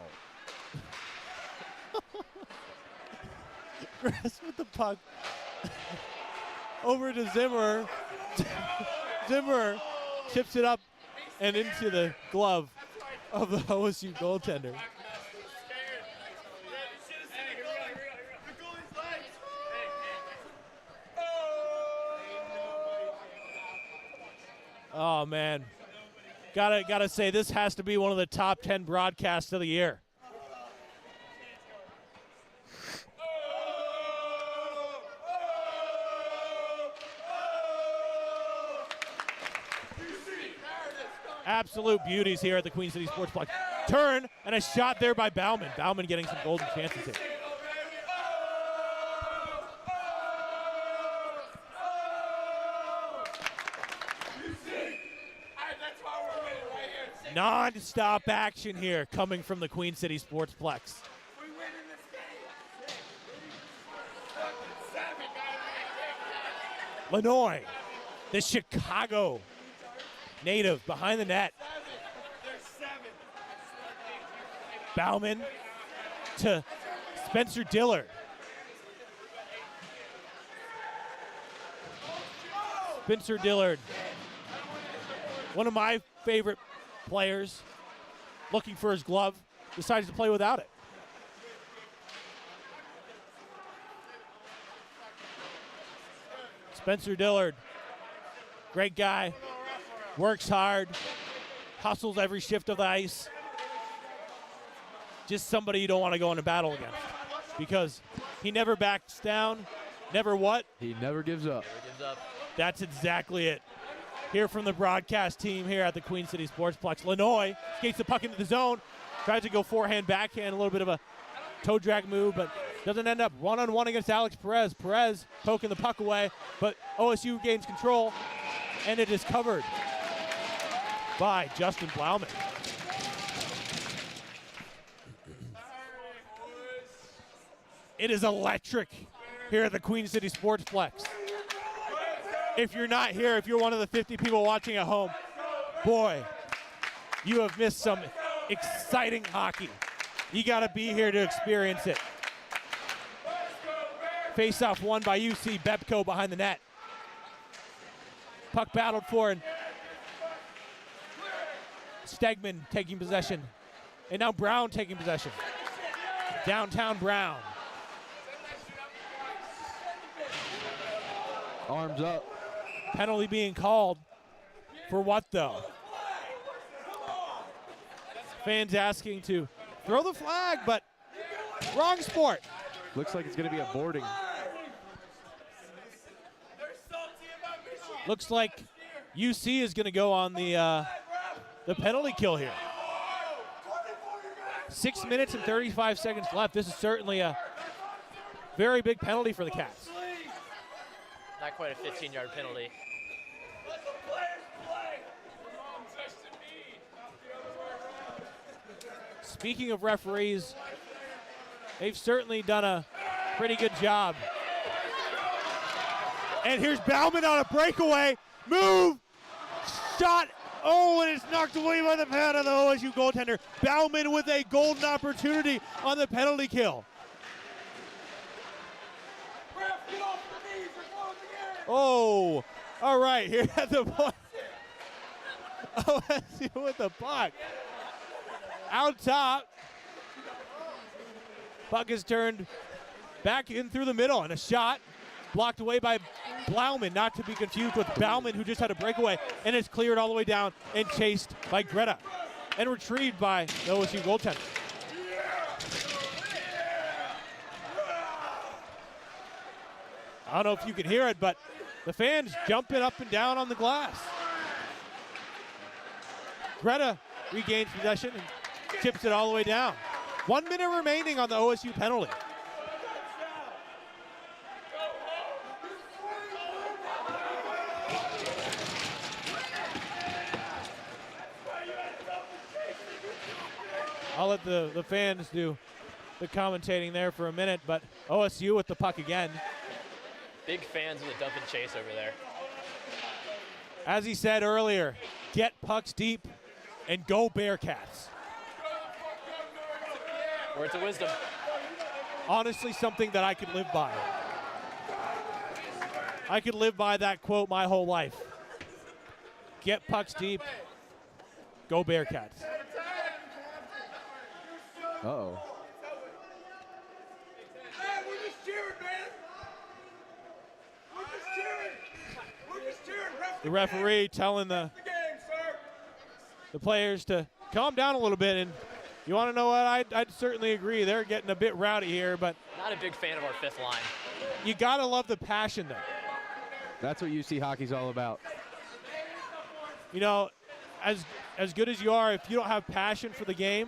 Grass with the puck. Over to Zimmer. Zimmer chips it up and into the glove of the OSU goaltender. Oh, man. Gotta say, this has to be one of the top 10 broadcasts of the year. Absolute beauties here at the Queen City Sportsplex. Turn and a shot there by Bauman. Bauman getting some golden chances here. Non-stop action here coming from the Queen City Sportsplex. Lanoy, the Chicago native behind the net. Bauman to Spencer Dillard. Spencer Dillard, one of my favorite players, looking for his glove, decides to play without it. Spencer Dillard, great guy, works hard, hustles every shift of the ice. Just somebody you don't want to go into battle against because he never backs down, never what? He never gives up. Never gives up. That's exactly it. Here from the broadcast team here at the Queen City Sportsplex. Lanoy skates the puck into the zone, tries to go forehand, backhand, a little bit of a toe drag move, but doesn't end up one-on-one against Alex Perez. Perez poking the puck away, but OSU gains control, and it is covered by Justin Blauman. It is electric here at the Queen City Sportsplex. If you're not here, if you're one of the 50 people watching at home, boy, you have missed some exciting hockey. You got to be here to experience it. Face-off won by UC. Bepko behind the net. Puck battled for, and Stegman taking possession. And now Brown taking possession. Downtown Brown. Arms up. Penalty being called. For what, though? Fans asking to throw the flag, but wrong sport. Looks like it's going to be a boarding. Looks like UC is going to go on the penalty kill here. 6 minutes and 35 seconds left. This is certainly a very big penalty for the Cats. Not quite a 15-yard penalty. Speaking of referees, they've certainly done a pretty good job. And here's Bauman on a breakaway. Move! Shot! Oh, and it's knocked away by the pad of the OSU goaltender. Bauman with a golden opportunity on the penalty kill. Oh, all right, here at the point. OSU with the puck. Out top. Puck is turned back in through the middle, and a shot blocked away by Blauman, not to be confused with Bauman, who just had a breakaway, and is cleared all the way down and chased by Greta and retrieved by the OSU goaltender. I don't know if you can hear it, but the fans jumping up and down on the glass. Greta regains possession and chips it all the way down. 1 minute remaining on the OSU penalty. I'll let the fans do the commentating there for a minute, but OSU with the puck again. Big fans of the dump and chase over there. As he said earlier, get pucks deep and go Bearcats. Words of wisdom. Honestly, something that I could live by. I could live by that quote my whole life. Get pucks deep, go Bearcats. Uh-oh. Hey, we're just cheering, man. We're just cheering. We're just cheering. The referee telling the game, sir. players to calm down a little bit, and you want to know what? I'd certainly agree. They're getting a bit rowdy here, but Not a big fan of our fifth line. you got to love the passion, though. That's what UC hockey's all about. You know, as good as you are, if you don't have passion for the game,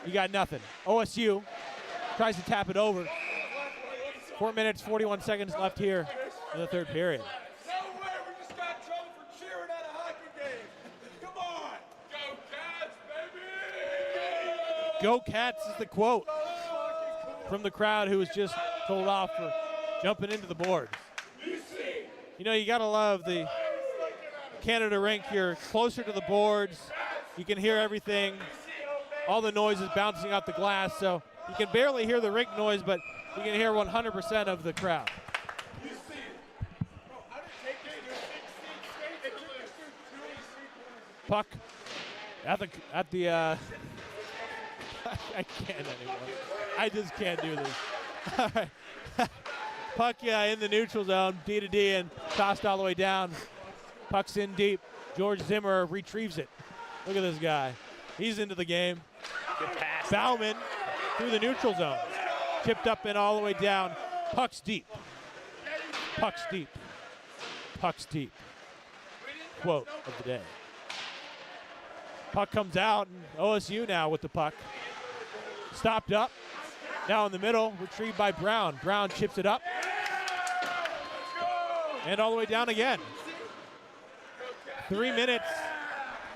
you got nothing. OSU tries to tap it over. 4 minutes, 41 seconds left here in the third period. No way. We just got in trouble for cheering at a hockey game. Come on. Go Cats, baby. Go Cats is the quote from the crowd who was just told off for jumping into the boards. You know, you got to love the Canada rink. You're closer to the boards. You can hear everything. All the noise is bouncing off the glass, so you can barely hear the rink noise, but you can hear 100% of the crowd. Puck at the I can't anymore. I just can't do this. All right. Puck in the neutral zone, D to D, and tossed all the way down. Puck's in deep. George Zimmer retrieves it. Look at this guy. He's into the game. Good pass. Bauman through the neutral zone. Tipped up and all the way down. Puck's deep. Puck's deep. Puck's deep. Quote of the day. Puck comes out, and OSU now with the puck. Stopped up. Now in the middle, retrieved by Brown. Brown chips it up. And all the way down again. 3 minutes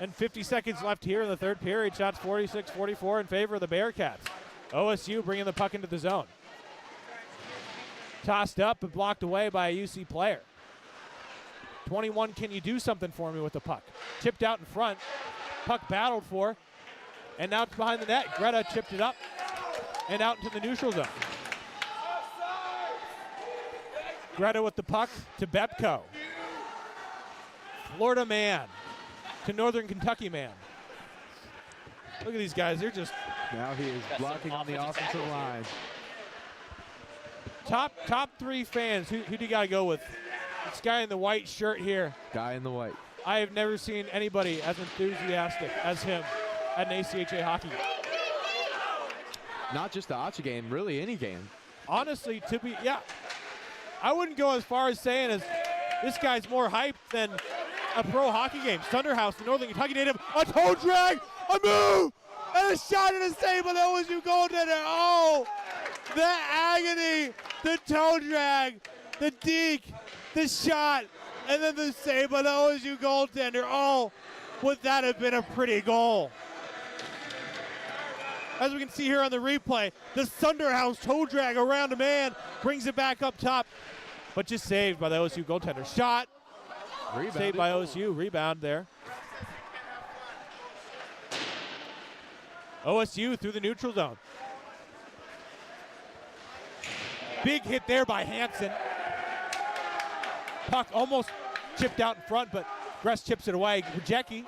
and 50 seconds left here in the third period. Shots 46-44 in favor of the Bearcats. OSU bringing the puck into the zone. Tossed up and blocked away by a UC player. 21, can you do something for me with the puck? Tipped out in front. Puck battled for. And now it's behind the net. Greta chipped it up and out into the neutral zone. Greta with the puck to Bepko. Florida man to Northern Kentucky man. Look at these guys. They're just Now he is blocking on the offensive line. top three fans. Who do you got to go with? This guy in the white shirt here. Guy in the white. I have never seen anybody as enthusiastic as him at an ACHA hockey game. Not just the Acha game, really any game. Honestly, I wouldn't go as far as saying as this guy's more hyped than a pro hockey game. Thunderhouse, the Northern Kentucky native, a toe drag, a move, and a shot and a save by the OSU goaltender. Oh, the agony, the toe drag, the deke, the shot, and then the save by the OSU goaltender. Oh, would that have been a pretty goal? As we can see here on the replay, the Thunderhouse toe drag around a man, brings it back up top, but just saved by the OSU goaltender. Shot, Rebounded. saved by OSU, rebound there. OSU through the neutral zone. Big hit there by Hansen. Puck almost chipped out in front, but Gress chips it away. Rajecki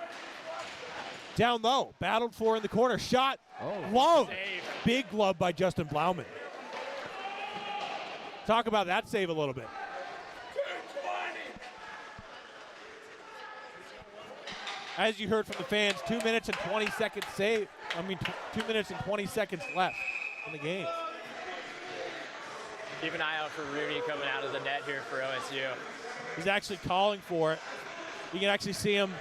down low, battled for in the corner. Shot, glove. Big glove by Justin Blauman. Talk about that save a little bit. As you heard from the fans, 2 minutes and 20 seconds save. 2 minutes and 20 seconds left in the game. Keep an eye out for Rooney coming out of the net here for OSU. He's actually calling for it. You can actually see him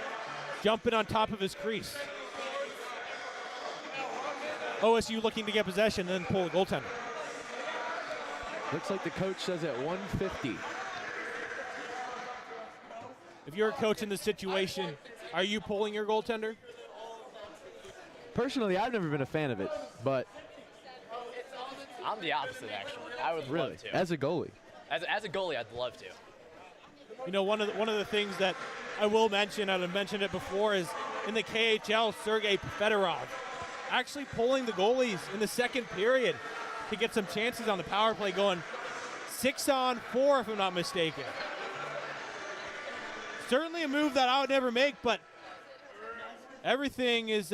jumping on top of his crease. OSU looking to get possession and then pull the goaltender. Looks like the coach says at 150. If you're a coach in this situation, are you pulling your goaltender? Personally, I've never been a fan of it, but I'm the opposite, actually. I would really, love to. as a goalie. As a goalie, I'd love to. You know, one of the things that I will mention, and I've mentioned it before, is in the KHL, Sergei Fedorov actually pulling the goalies in the second period to get some chances on the power play, going 6-on-4, if I'm not mistaken. Certainly a move that I would never make, but everything is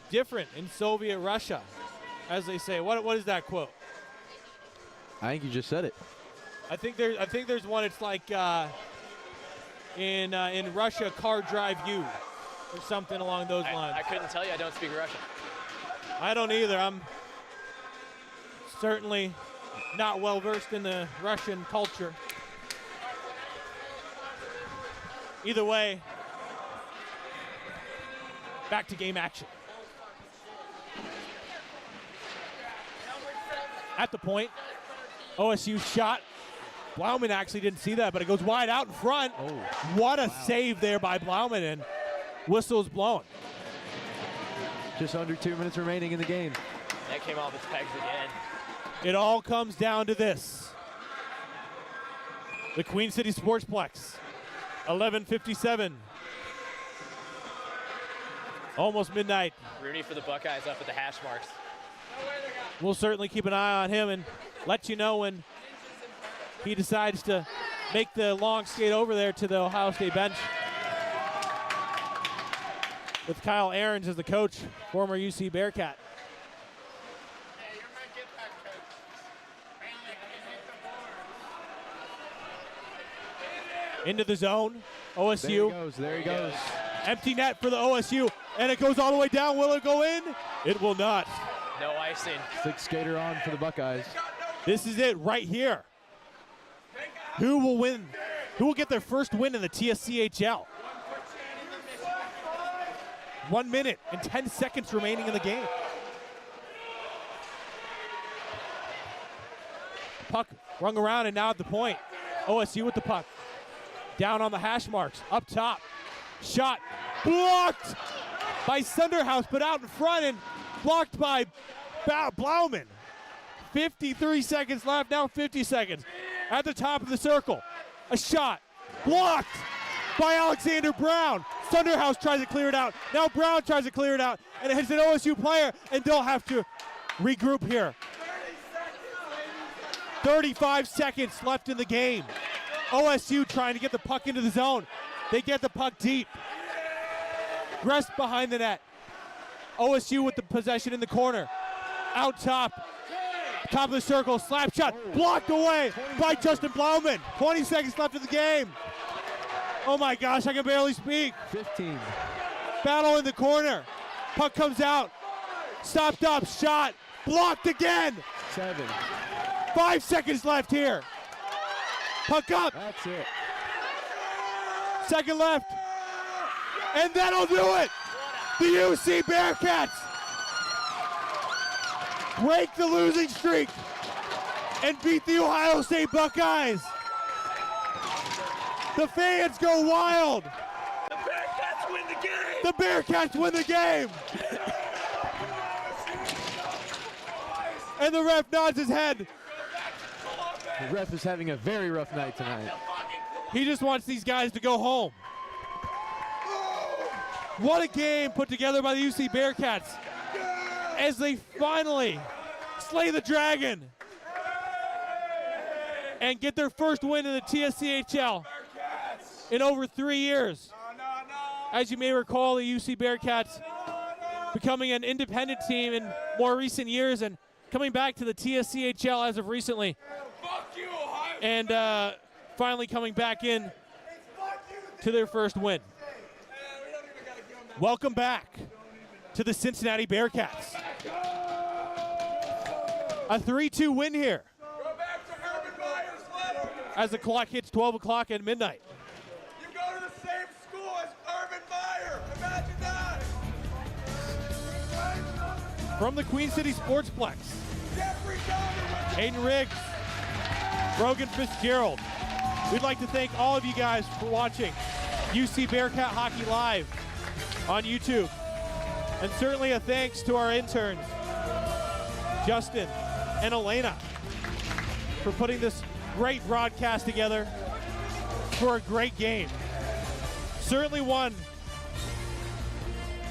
different in Soviet Russia, as they say. What is that quote? I think you just said it. I think there's one. It's like in Russia, car drive you, or something along those lines. I couldn't tell you. I don't speak Russian. I don't either. I'm certainly not well versed in the Russian culture. Either way, back to game action. At the point, OSU shot. Blauman actually didn't see that, but it goes wide out in front. Oh, what a save there by Blauman, and whistle's blown. Just under 2 minutes remaining in the game. That came off its pegs again. It all comes down to this. The Queen City Sportsplex, 11:57. Almost midnight. Rooney for the Buckeyes up at the hash marks. We'll certainly keep an eye on him and let you know when he decides to make the long skate over there to the Ohio State bench. With Kyle Ahrens as the coach, former UC Bearcat. Into the zone, OSU. There he goes. Empty net for the OSU, and it goes all the way down. Will it go in? It will not. No icing. Sixth skater on for the Buckeyes. This is it right here. Who will win? Who will get their first win in the TSCHL? 1 minute and 10 seconds remaining in the game. Puck rung around and now at the point. OSU with the puck. Down on the hash marks, up top. Shot blocked by Sunderhouse, but out in front and blocked by Blauman. 53 seconds left, now 50 seconds. At the top of the circle, a shot blocked by Alexander Brown. Sunderhouse tries to clear it out. Now Brown tries to clear it out, and it hits an OSU player, and they'll have to regroup here. 35 seconds left in the game. OSU trying to get the puck into the zone. They get the puck deep. Gress behind the net. OSU with the possession in the corner. Out top. Top of the circle, slap shot, blocked away by Justin Blauman. 20 seconds left in the game. Oh my gosh, I can barely speak. 15. Battle in the corner. Puck comes out. Stopped up, shot, blocked again. 7. 5 seconds left here. Puck up. That's it. Second left. And that'll do it. The UC Bearcats break the losing streak and beat the Ohio State Buckeyes. The fans go wild. The Bearcats win the game. The Bearcats win the game. And the ref nods his head. The ref is having a very rough night tonight. He just wants these guys to go home. What a game put together by the UC Bearcats as they finally slay the dragon and get their first win in the TSCHL. in over 3 years. As you may recall, the UC Bearcats becoming an independent team in more recent years and coming back to the TSCHL as of recently. And finally coming back in to their first win. Welcome back to the Cincinnati Bearcats. A 3-2 win here as the clock hits 12 o'clock at midnight. You go to the same school as Urban Meyer. Imagine that. From the Queen City Sportsplex, Aiden Riggs, Brogan Fitzgerald. We'd like to thank all of you guys for watching UC Bearcat Hockey Live on YouTube. And certainly a thanks to our interns, Justin and Elena, for putting this great broadcast together for a great game. Certainly one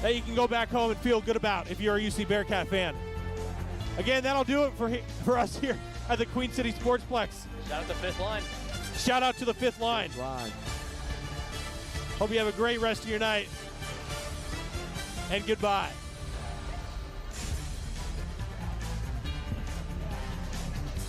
that you can go back home and feel good about if you're a UC Bearcat fan. Again, that'll do it for us here at the Queen City Sportsplex. Shout out to Fifth Line. Shout out to the Fifth Line. Hope you have a great rest of your night. And goodbye.